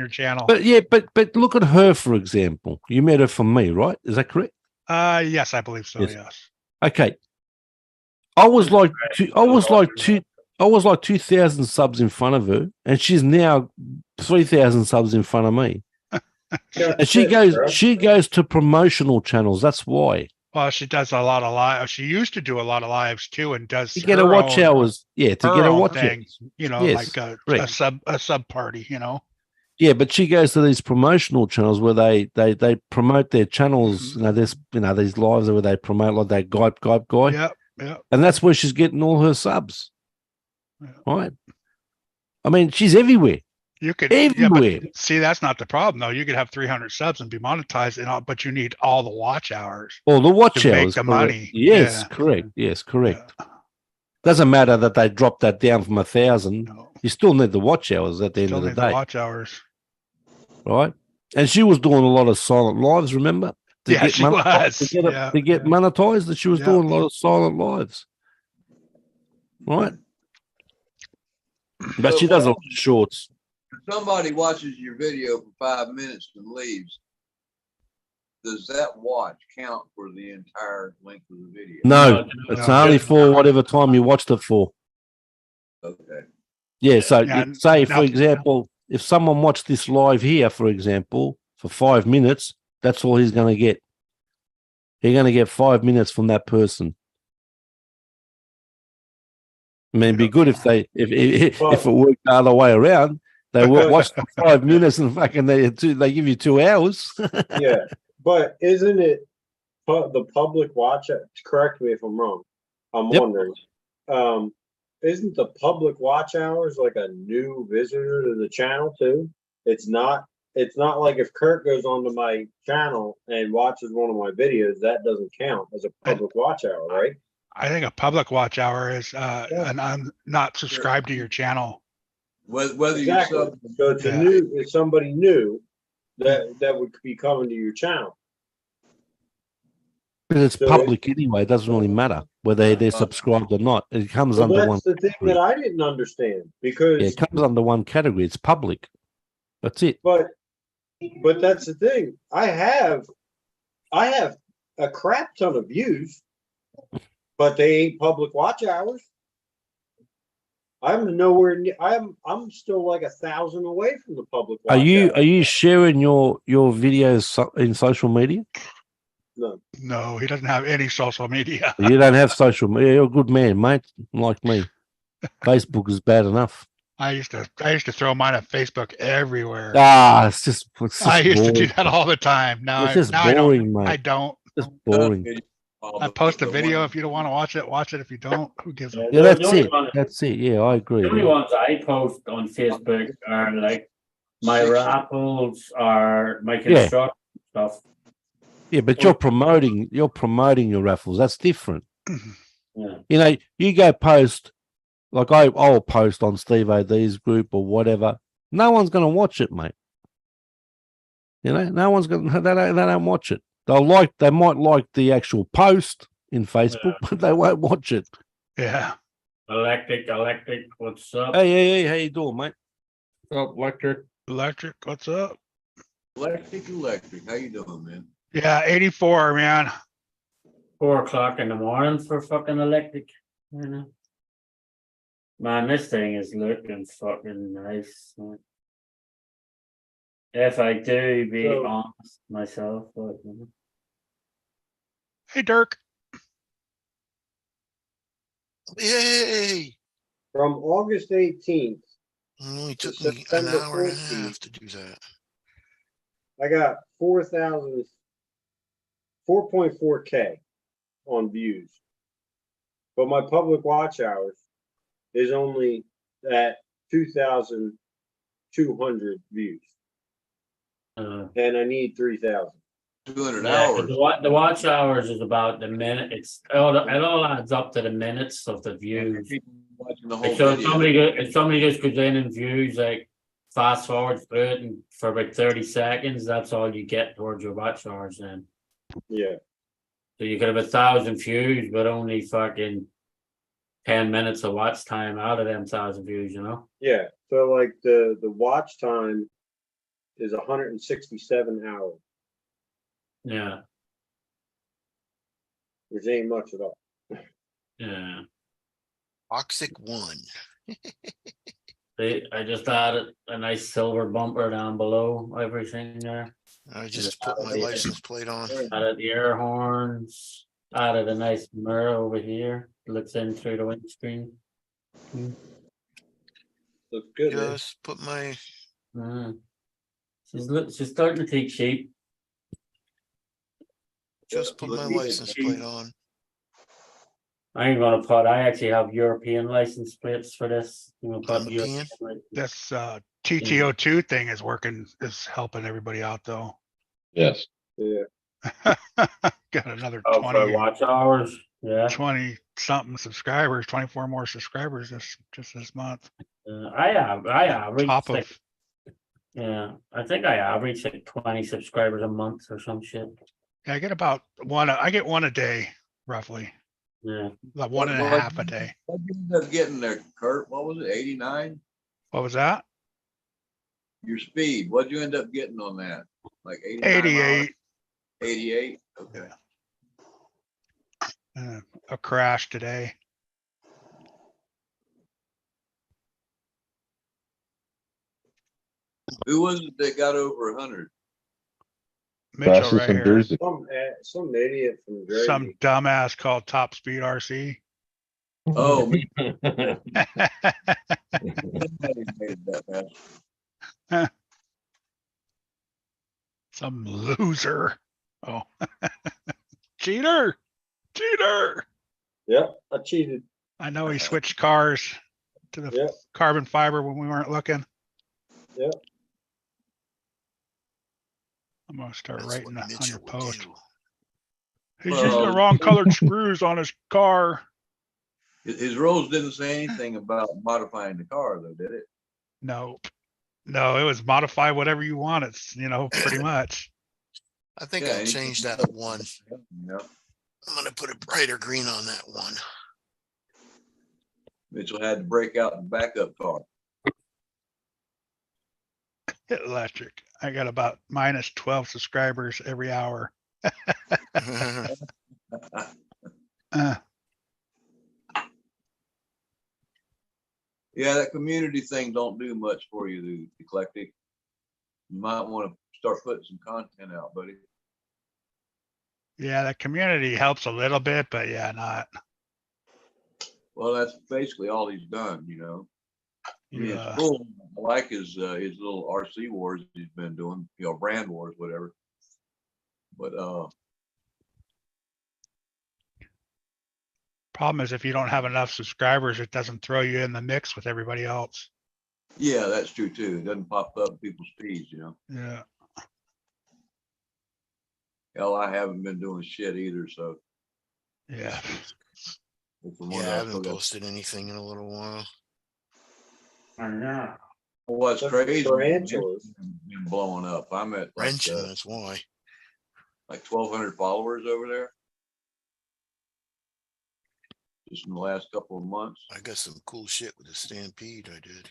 channel. But yeah, but look at her, for example. You met her from me, right? Is that correct? Yes, I believe so. Yes. Okay. I was like 2,000 subs in front of her, and she's now 3,000 subs in front of me. And she goes to promotional channels. That's why. Well, she does a lot of lives. She used to do a lot of lives too, and does To get her watch hours. Yeah, to her get her own watch things. hours. You know, Yes, like correct. a sub party. You know. Yeah, but she goes to these promotional channels where they promote their channels. You know, these lives where they promote like that guy. Yeah. And that's where she's getting all her subs. Right. I mean, she's everywhere. You could everywhere. But see, that's not the problem though. You could have 300 subs and be monetized, and all, but you need all the watch hours. All the watch to hours. make the correct. money. Yes, Yeah. correct. Yes, correct. Doesn't matter that they dropped that down from 1,000. You still need the watch hours at the end Still of the need day. the watch hours. Right. And she was doing a lot of silent lives, remember? Yeah, she was. To get monetized, that she was doing a lot of silent lives. Right. But she does a lot of shorts. somebody watches your video for 5 minutes and leaves, does that watch count for the entire length of the video? No, it's only for whatever time you watched it for. Okay. Yeah, so Yeah, say, for now- example, if someone watched this live here, for example, for 5 minutes, that's all he's going to get. He's going to get 5 minutes from that person. I mean, it'd be good if they if it worked the other way around. They watch for 5 minutes and fucking they give you 2 hours. Yeah, but isn't it the public watch? Correct me if I'm wrong. I'm Yep. wondering. Isn't the public watch hours like a new visitor to the channel too? It's not. It's not like if Kurt goes onto my channel and watches one of my videos, that doesn't count as a public watch hour, right? I think a public watch hour is and I'm not subscribed to your channel. Whether Exactly. you sub, So it's a Yeah. new. It's somebody new that would be coming to your channel. Because it's So public anyway, it doesn't really matter whether they're subscribed or not. It comes Well, under that's one. the thing that I didn't understand because, Yeah, it comes under one category. It's public. That's it. but that's the thing. I have a crap ton of views, but they ain't public watch hours. I'm nowhere near. I'm still like 1,000 away from the public. Are Watch you hours. are you sharing your videos in social media? No. No, he doesn't have any social media. You don't have social media. You're a good man, mate. Like me. Facebook is bad enough. I used to throw mine on Facebook everywhere. Ah, it's just I used to do boring. that all the time. Now, It's just now boring, I mate. don't. It's boring. I post a video. If you don't want to watch it, watch it. If you don't, who gives a Yeah, the that's only it. one- That's it. Yeah, I agree. The only man. ones I post on Facebook are like my raffles or my construction stuff. Yeah, but you're promoting your raffles. That's different. Yeah. You know, you go post like I'll post on Steve OD's group or whatever. No one's gonna watch it, mate. You know, no one's gonna they don't watch it. They might like the actual post in Facebook, but they won't watch it. Yeah. Electric, what's up? Hey, how you doing, mate? Electric. What's up? Electric. How you doing, man? Yeah, 84, man. 4 o'clock in the morning for fucking electric. You know? Man, this thing is looking fucking nice. Man. If I do be So- honest myself, but, you know. Hey, Dirk. Yay! From August 18th, It only took So me an September hour and a 14th. half to do that. I got 4.4K on views, but my public watch hours is only at 2,200 views, and I need 3,000. 200 Yeah, hours. the watch hours is about the minute. It all adds up to the minutes of the views. People watching the Like, whole so if video. somebody just goes in and views, like fast forward through it and for about 30 seconds, that's all you get towards your watch hours then. Yeah, So you could have 1,000 views, but only fucking 10 minutes of watch time out of them 1,000 views, you know? yeah. So like the watch time is 167 hours, Yeah, which ain't much at all. yeah. Toxic one. I just added a nice silver bumper down below everything there. I just put my license plate on. Added the air horns, added a nice mirror over here, looks in through the windscreen. Looks good. man. Just put my She's starting to take shape. license plate on. I actually have European license plates for this. I'm gonna put European? license- This TTO2 thing is helping everybody out though. Yes. Yeah. Got another Oh, for 20, watch hours, yeah. 20 something subscribers, 24 more subscribers just this month. I average Top like, of yeah, I think I average like 20 subscribers a month or some shit. I get about I get one a day, roughly. Yeah. Like one and a What- half a day. What you end up getting there, Kurt? What was it, 89? What was that? Your speed, what'd you end up getting on that? Like 89 miles? 88. 88? Okay. A crash today. Who was it that got over 100? Mitchell Fastest right in here. Jersey. Some idiot from Jersey. Some dumbass called Top Speed RC. Oh, me. Somebody made it that fast. Some loser. Oh, cheater. Yep, I cheated. I know he switched cars to the Yep, carbon fiber when we weren't looking. yep. I'm gonna start That's writing what on your Mitchell would post. do. He's Well, using the wrong colored screws on his car. His rules didn't say anything about modifying the car, though, did it? No, it was modify whatever you want. It's, pretty much. I think Yeah, I'll and he- change that one. You know, I'm gonna put a brighter green on that one. Mitchell had to break out the backup car. Electric. I got about minus 12 subscribers every hour. Uh, Yeah, that community thing don't do much for you, the eclectic. You might want to start putting some content out, buddy. yeah, the community helps a little bit, but yeah, not. Well, that's basically all he's done, you know. I mean, Yeah. it's cool. I like his little RC wars he's been doing, brand wars, whatever. But Problem is if you don't have enough subscribers, it doesn't throw you in the mix with everybody else. yeah, that's true too. It doesn't pop up in people's feeds, Yeah. Hell, I haven't been doing shit either, so. Yeah. from what Yeah, I I haven't still got- posted anything in a little while. I know. What's That's crazy? tarantulas. Been blowing up. I'm at like, Wrenching, that's why. like 1,200 followers over there. Just in the last couple of months. I got some cool shit with the Stampede I did.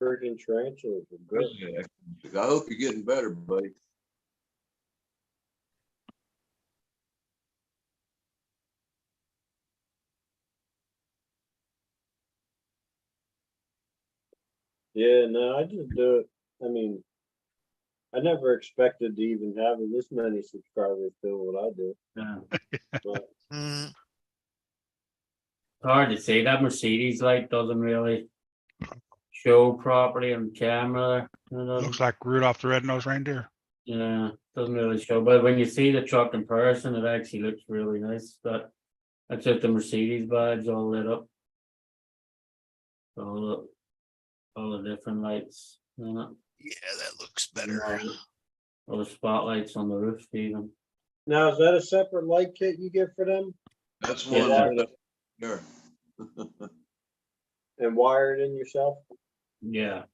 Freaking tarantulas are good. Yeah. I hope you're getting better, buddy. Yeah, no, I just do it. I mean, I never expected to even have this many subscribers doing what I do. Yeah. But Mm, It's hard to say. That Mercedes light doesn't really show properly on camera. Looks like Rudolph the Red-Nosed Reindeer. Yeah, doesn't really show. But when you see the truck in person, it actually looks really nice. But that's just the Mercedes badge all lit up. All the different lights, yeah, that looks better. all the spotlights on the roof even. now, is that a separate light kit you get for them That's Yeah. one right up there. and wire it in yourself? Yeah.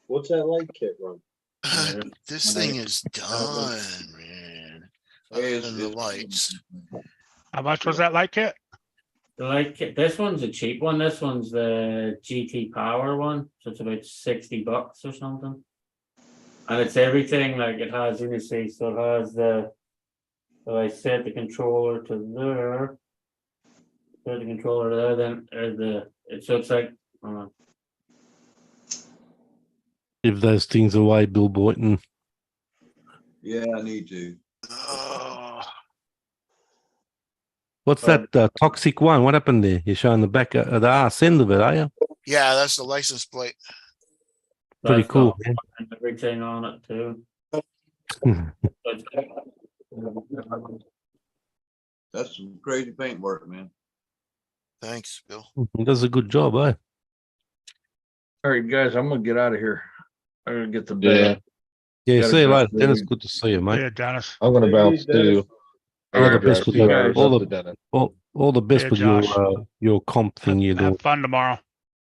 What's that light kit run? This thing is done, man. Other than the lights. How much was that light kit? The light kit, this one's a cheap one. This one's the GT Power one, so it's about $60 or something. And it's everything, like it has, you see, so it has so I set the controller to there. Set the controller there, then so it's like, Give those things away, Bill Boynton. Yeah, I need to. Oh, What's that toxic one? What happened there? You're showing the back of the arse end of it, are you? yeah, that's the license plate. Pretty that's cool, got man. everything on it too. That's some crazy paint work, man. Thanks, Bill. He does a good job, eh? All right, guys, I'm gonna get out of here. I'm gonna get to Yeah, bed. Yeah, Gotta see you drive later, to Dennis. the- Good to see you, mate. Yeah, Dennis. I'm gonna Hey, bounce Dennis. too. All the I gotta best drive with 2 that. hours All up the- to Denton. All the best Yeah, with Josh. your comp thing you do. Have fun tomorrow.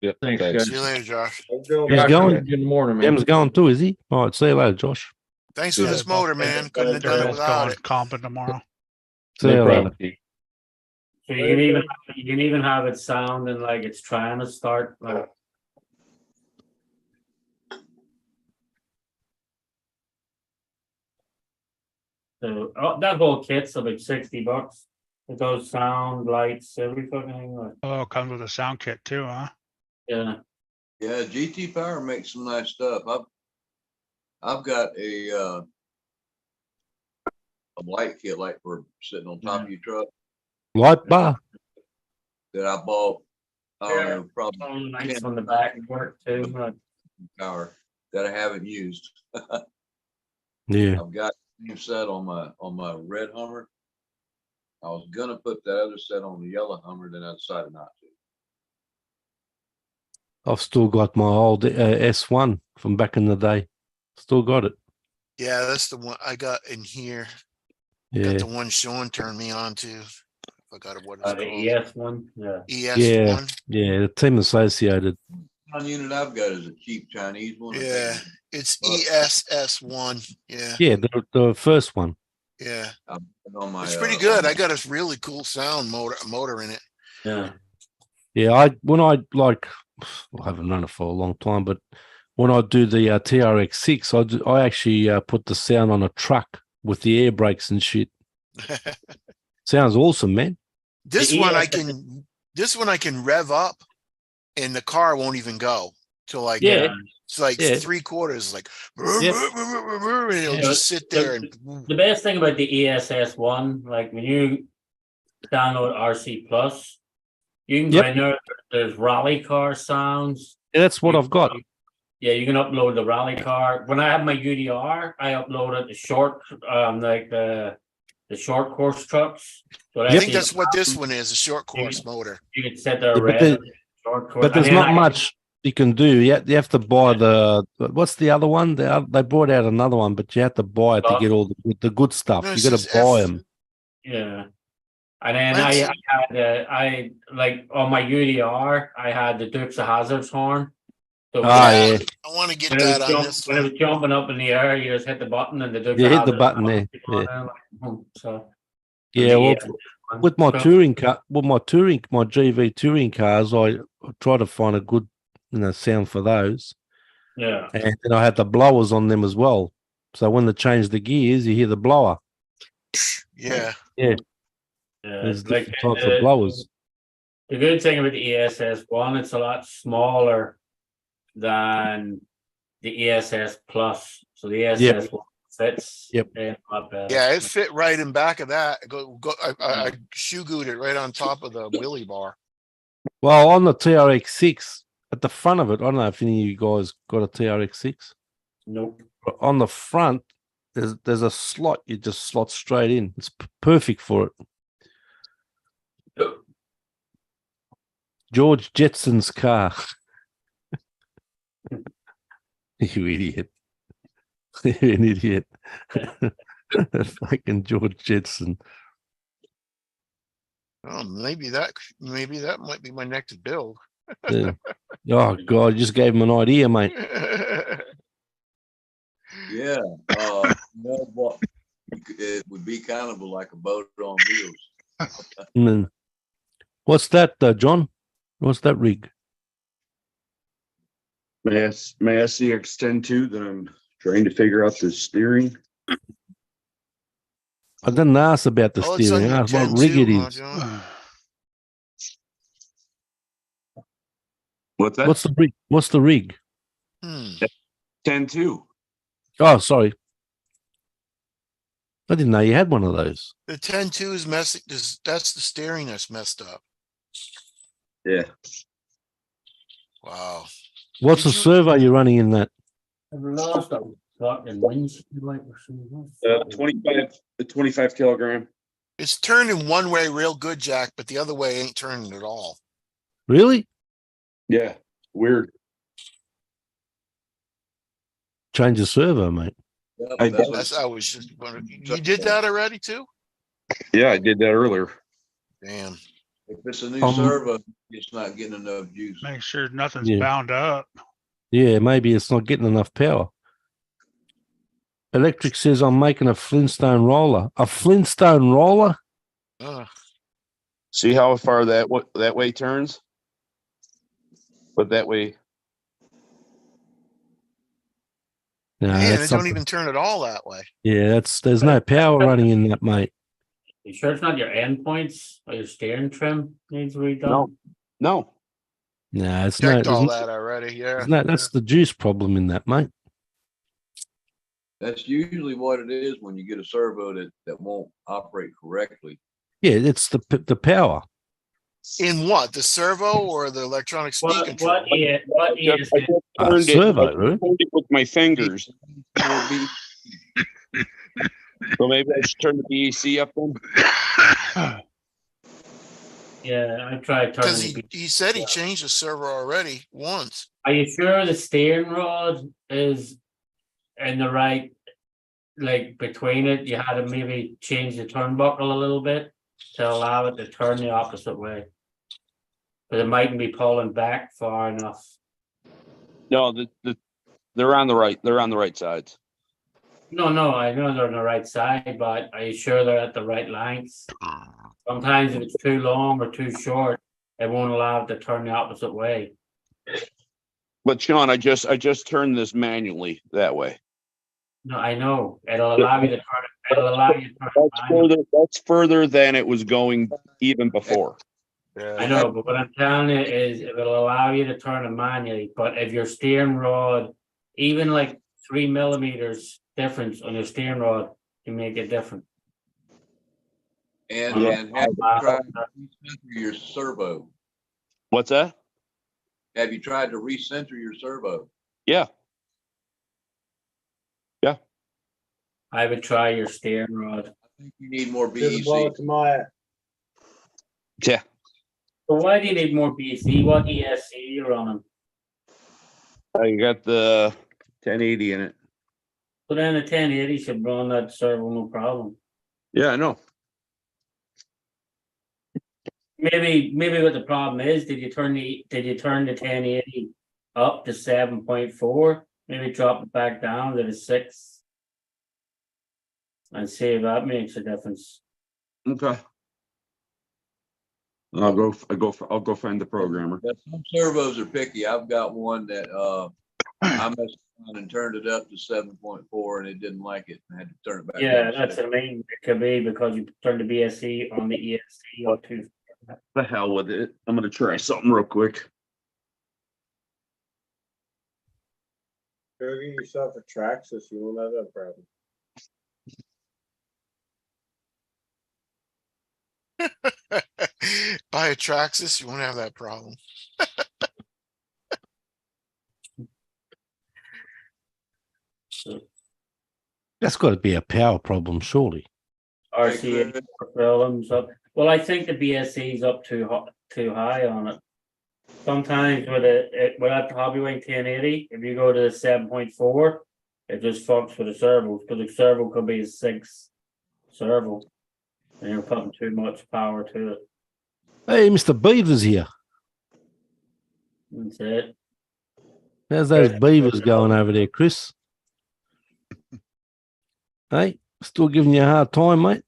Yep, Thanks, thanks. See you later, Josh. I'm doing He's Josh, going. I'll see you in the morning, man. Jim's going too, is he? All right, see you later, Josh. Thanks for Yeah. this motor, man. Couldn't have They're done it both without going it. comping tomorrow. See No you later. problem. Keith. So you can even have it sounding like it's trying to start like. So that whole kit's about $60. It goes sound, lights, every fucking thing. Like, Oh, it comes with a sound kit too, huh? yeah. Yeah, GT Power makes some nice stuff. I've got a light kit like for sitting on top of your truck Light bar. that I bought. I don't Yeah. know, probably All the lights 10 on the back work too. Like, power that I haven't used. Yeah. I've got a new set on my red Hummer. I was gonna put that other set on the yellow Hummer, then I decided not to. I've still got my old S1 from back in the day. Still got it. Yeah, that's the one I got in here. Got Yeah. the one Sean turned me on to. I forgot what it's the called. ES one. Yeah. ES1. Yeah. The Team Associated. One unit I've got is a cheap Chinese one. I think Yeah, it's ESS1. Yeah, Yeah. The first one. yeah. I'll put it on my, It's pretty on good. my- I got a really cool sound motor in it. Yeah. Yeah. I haven't run it for a long time, but when I do the TRX6, I actually put the sound on a truck with the air brakes and shit. Sounds awesome, man. This The one ES I can rev up and the car won't even go till like Yeah. it's like Yeah. 3/4 like Yep. and it'll Yeah, just sit there and The best thing about the ESS one, like when you download RC Plus, you can Yep. go in there. There's rally car sounds. Yeah, that's what You- I've got. Yeah, you can upload the rally car. When I have my UDR, I uploaded the short, like the short course trucks. So I think that's what this one is, a short course motor. You can set their Yeah, but red there- short course. But there's and then not much you can do. You have to buy what's the other one? They brought out another one, but you have to buy it to get all the good stuff. No, You it got to says buy F- them. Yeah. And then Mine's- I like on my UDR, I had the Dukes of Hazzard's horn. So Yeah. I want to get when it that was on this when it one. was jumping up in the air, you just hit the button and the Dukes You of hit the Hazzard button horn there, came on yeah. there, like, so Yeah, well, one. with my So- touring car, my GV touring cars, I try to find a good, sound for those, Yeah. and then I had the blowers on them as well. So when they change the gears, you hear the blower. Yeah. Yeah. There's Like different types of blowers. the good thing about the ESS one, it's a lot smaller than the ESS Plus. So the ESS one fits. Yep. in a lot better. Yeah, it fit right in back of that. I shoe glued it right on top of the wheelie bar. Well, on the TRX6, at the front of it, I don't know if any of you guys got a TRX6. Nope. But on the front, there's a slot you just slot straight in. It's perfect for it. George Jetson's car. You idiot. You're an idiot. Fucking George Jetson. Oh, maybe that might be my next build. Yeah. Oh, God, you just gave him an idea, mate. Yeah, what it would be kind of like a boat on wheels. Mm. What's that, John? What's that rig? My SCX-10-2 that I'm trying to figure out the steering. I didn't ask about the Oh, it's on steering. I your asked what 10 rig it too, huh, is. John? What's that? What's the rig? 10-2. Oh, sorry. I didn't know you had one of those. The 10-2 is messing. That's the steering that's messed up. Yeah. Wow. What's Did the you- servo you're running in that? I've lost a fucking windshield light or something. 25 kilogram. It's turning one way real good, Jack, but the other way ain't turning at all. Really? Yeah. Weird. Change the servo, mate. Yeah, I- that's That's what- I was just wondering. You did that already too? Yeah, I did that earlier. Damn. if it's a new Um, servo, it's not getting enough juice. Make sure nothing's Yeah. bound up. Yeah, maybe it's not getting enough power. Electric says I'm making a Flintstone roller. A Flintstone roller? Ugh. See how far that way turns? But that way, No, Man, that's it don't something. even turn at all that way. Yeah, there's no power running in that, mate. You sure it's not your endpoints or your steering trim needs redone? no. No, it's Checked no. all that already. Yeah. That's the juice problem in that, mate. That's usually what it is when you get a servo that won't operate correctly. Yeah, it's the power. In what? The servo or the electronic speed What control? is I just turned servo, I really? turned it with my fingers. Will be- So maybe I should turn the BEC up then. Yeah, I tried Because turning. he said he changed the servo already once. Are you sure the steering rod is in the right, like between it? You had to maybe change the turnbuckle a little bit to allow it to turn the opposite way. But it mightn't be pulling back far enough. No, they're on the right sides. No, I know they're on the right side, but are you sure they're at the right length? Sometimes if it's too long or too short, it won't allow it to turn the opposite way. But Sean, I just turned this manually that way. No, I know. It'll allow you to turn it. It'll allow you to turn it manually. That's further than it was going even before. I know, but what I'm telling you is it will allow you to turn it manually, but if your steering rod, even like 3 millimeters difference on your steering rod can make it different. And have you tried to recenter your servo? What's that? Have you tried to recenter your servo? Yeah. I would try your steering rod. I think you need more Here's a blow BEC. to my Yeah. But why do you need more BC? What ESC you're on? I got the 1080 in it. So then the 1080 should run that servo no problem. Yeah, I know. Maybe what the problem is, did you turn the 1080 up to 7.4? Maybe drop it back down to the 6 and see if that makes a difference. Okay. I'll go find the programmer. Yeah, some servos are picky. I've got one that I messed around and turned it up to 7.4 and it didn't like it. I had to turn it back. Yeah, down to that's 6. what I mean. It could be because you turned the BSC on the ESC or two. The hell with it. I'm gonna try something real quick. Go get yourself a Traxxas, you won't have that problem. Buy a Traxxas, you won't have that problem. That's got to be a power problem, surely. RCA films up. Well, I think the BSC is up too high on it. Sometimes with that Hobbywing 1080, if you go to the 7.4, it just fucks with the servos because the servo could be a 6 servo, and you're putting too much power to it. Hey, Mr. Beaver's here. That's it. How's those beavers going over there, Chris? Hey, still giving you a hard time, mate?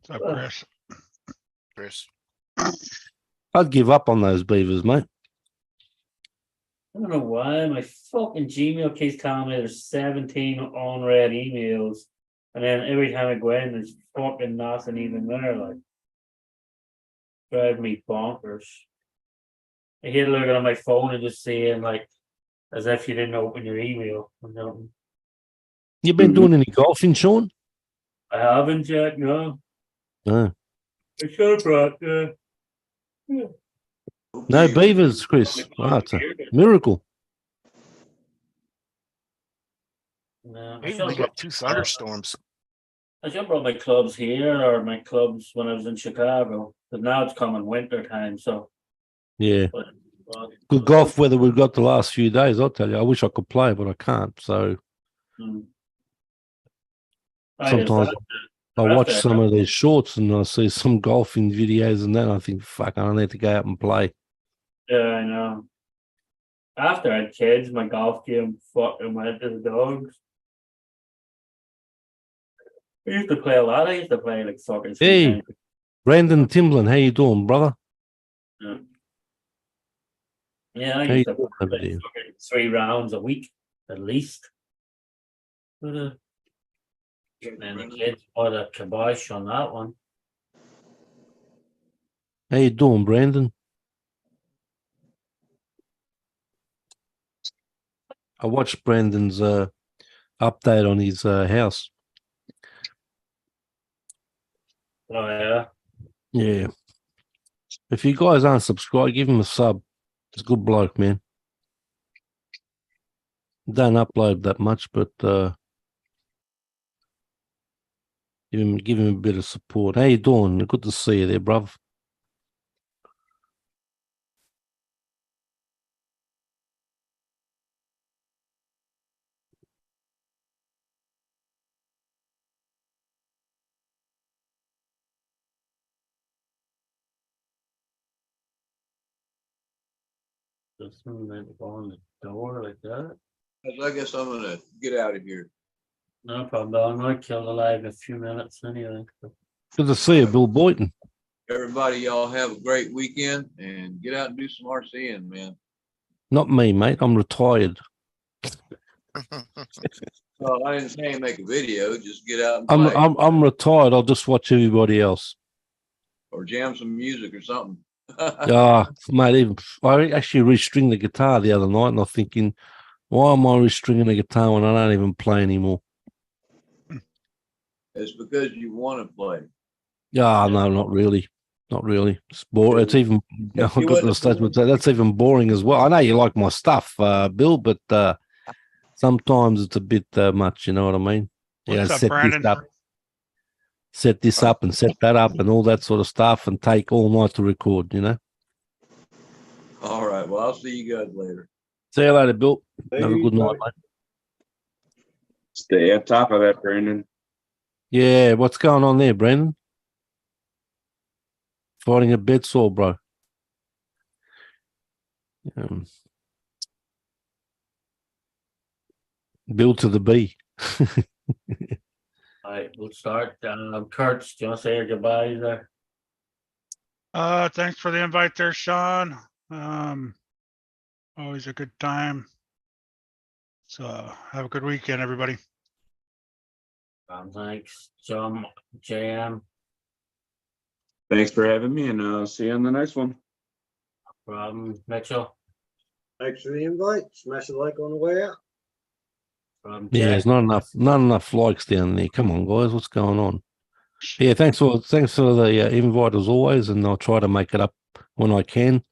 What's up, Chris? Chris. I'd give up on those beavers, mate. I don't know why my fucking Gmail keeps telling me there's 17 unread emails, and then every time I go in, there's fucking nothing even there. Like, drive me bonkers. I hate looking on my phone and just seeing like, as if you didn't open your email. You been doing any golfing, Sean? I haven't yet. No, No. I should have brought. No beavers, Chris. Wow, it's a miracle. No, I Maybe should we have got brought. 2 thunderstorms. I should have brought my clubs here or my clubs when I was in Chicago. But now it's coming winter time, so. Yeah. But, Good golf weather we've got the last few days, I'll tell you. I wish I could play, but I can't. So sometimes I watch some of their shorts and I see some golfing videos and then I think, fuck, I don't need to go out and play. Yeah, I know. After I had kids, my golf game fucking went to the dogs. I used to play a lot. I used to play like fucking. Hey, Brandon Timlin, how you doing, brother? Yeah, I How you used to doing over play there? 3 rounds a week at least. But, and the kids bought a kibosh on that one. How you doing, Brandon? I watched Brandon's update on his house. Oh yeah. Yeah. If you guys aren't subscribed, give him a sub. He's a good bloke, man. Don't upload that much, but give him a bit of support. How you doing? Good to see you there, bruv. Just go on the door like that. I guess I'm gonna get out of here. No problem. I might kill the live in a few minutes anyway. Good to see you, Bill Boynton. Everybody, y'all have a great weekend and get out and do some RCing, man. Not me, mate. I'm retired. Well, I didn't say make a video, just get out and I'm play I'm retired. I'll just watch everybody else. or jam some music or something. Mate, I actually restringed the guitar the other night, and I'm thinking, why am I restringing the guitar when I don't even play anymore? It's because you want to play. Yeah, no, not really. Not really. It's boring. It's even, I got to the wouldn't- stage where that's even boring as well. I know you like my stuff, Bill, but sometimes it's a bit much, you know what I mean? You What's know, up, Brandon? set this up and set that up and all that sort of stuff and take all night to record, you know? All right. Well, I'll see you guys later. See you later, Bill. Have a Hey, good night, bye. mate. Stay on top of that, Brandon. Yeah, what's going on there, Brandon? Fighting a bed sore, bro. Bill to the B. All right, we'll start. Kurt, do you want to say your goodbyes there? Thanks for the invite there, Sean. Always a good time. So have a good weekend, everybody. Thanks, John, JM, Thanks for having me, and see you on the next one. Mitchell, Thanks for the invite. Smash a like on the way out. Yeah, Jack. there's not enough likes down there. Come on, guys, what's going on? Yeah, thanks for the invite as always, and I'll try to make it up when I can.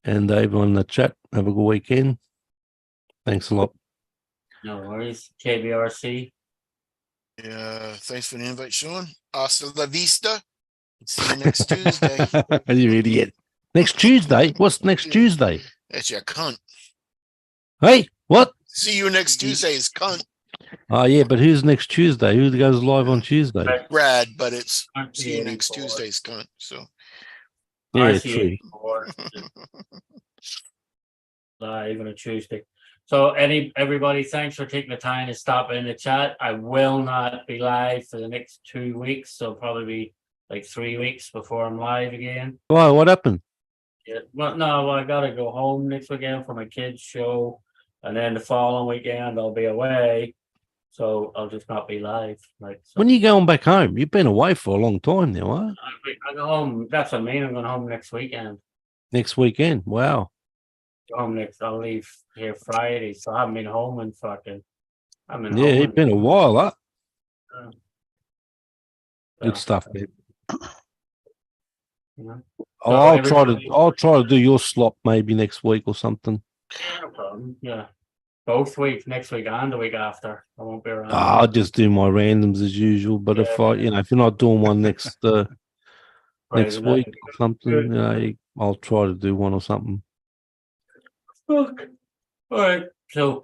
And everyone in the chat, have a good weekend. Thanks a lot. No worries. KBRC. Yeah, thanks for the invite, Sean. Hasta la vista. See you next Tuesday. You idiot. Next Tuesday? What's next Tuesday? That's your cunt. Hey, what? See you next Tuesday is cunt. Oh, yeah, but who's next Tuesday? Who goes live on Tuesday? Brad, but it's RC see you next 84. Tuesday's cunt. So Yeah, RC true. 84. Live on a Tuesday. So everybody, thanks for taking the time to stop in the chat. I will not be live for the next 2 weeks, so probably be like 3 weeks before I'm live again. Why? What happened? Yeah, well, no, I gotta go home next weekend for my kids' show, and then the following weekend I'll be away, so I'll just not be live. Like, so When are you going back home? You've been away for a long time now, huh? I go home. That's what I mean. I'm going home next weekend. Next weekend. Wow. Go home next. I'll leave here Friday, so I haven't been home in fucking. I'm in Yeah, home. it's been a while, huh? Good So, stuff, man. you know. Oh, So I'll try to do your slot maybe next week or something. Yeah, no problem. Yeah, both weeks, next week and the week after. I won't be around. I'll just do my randoms as usual. But if if you're not doing one next next Friday week night. or something, I'll try to do one or something. Fuck. All right. So.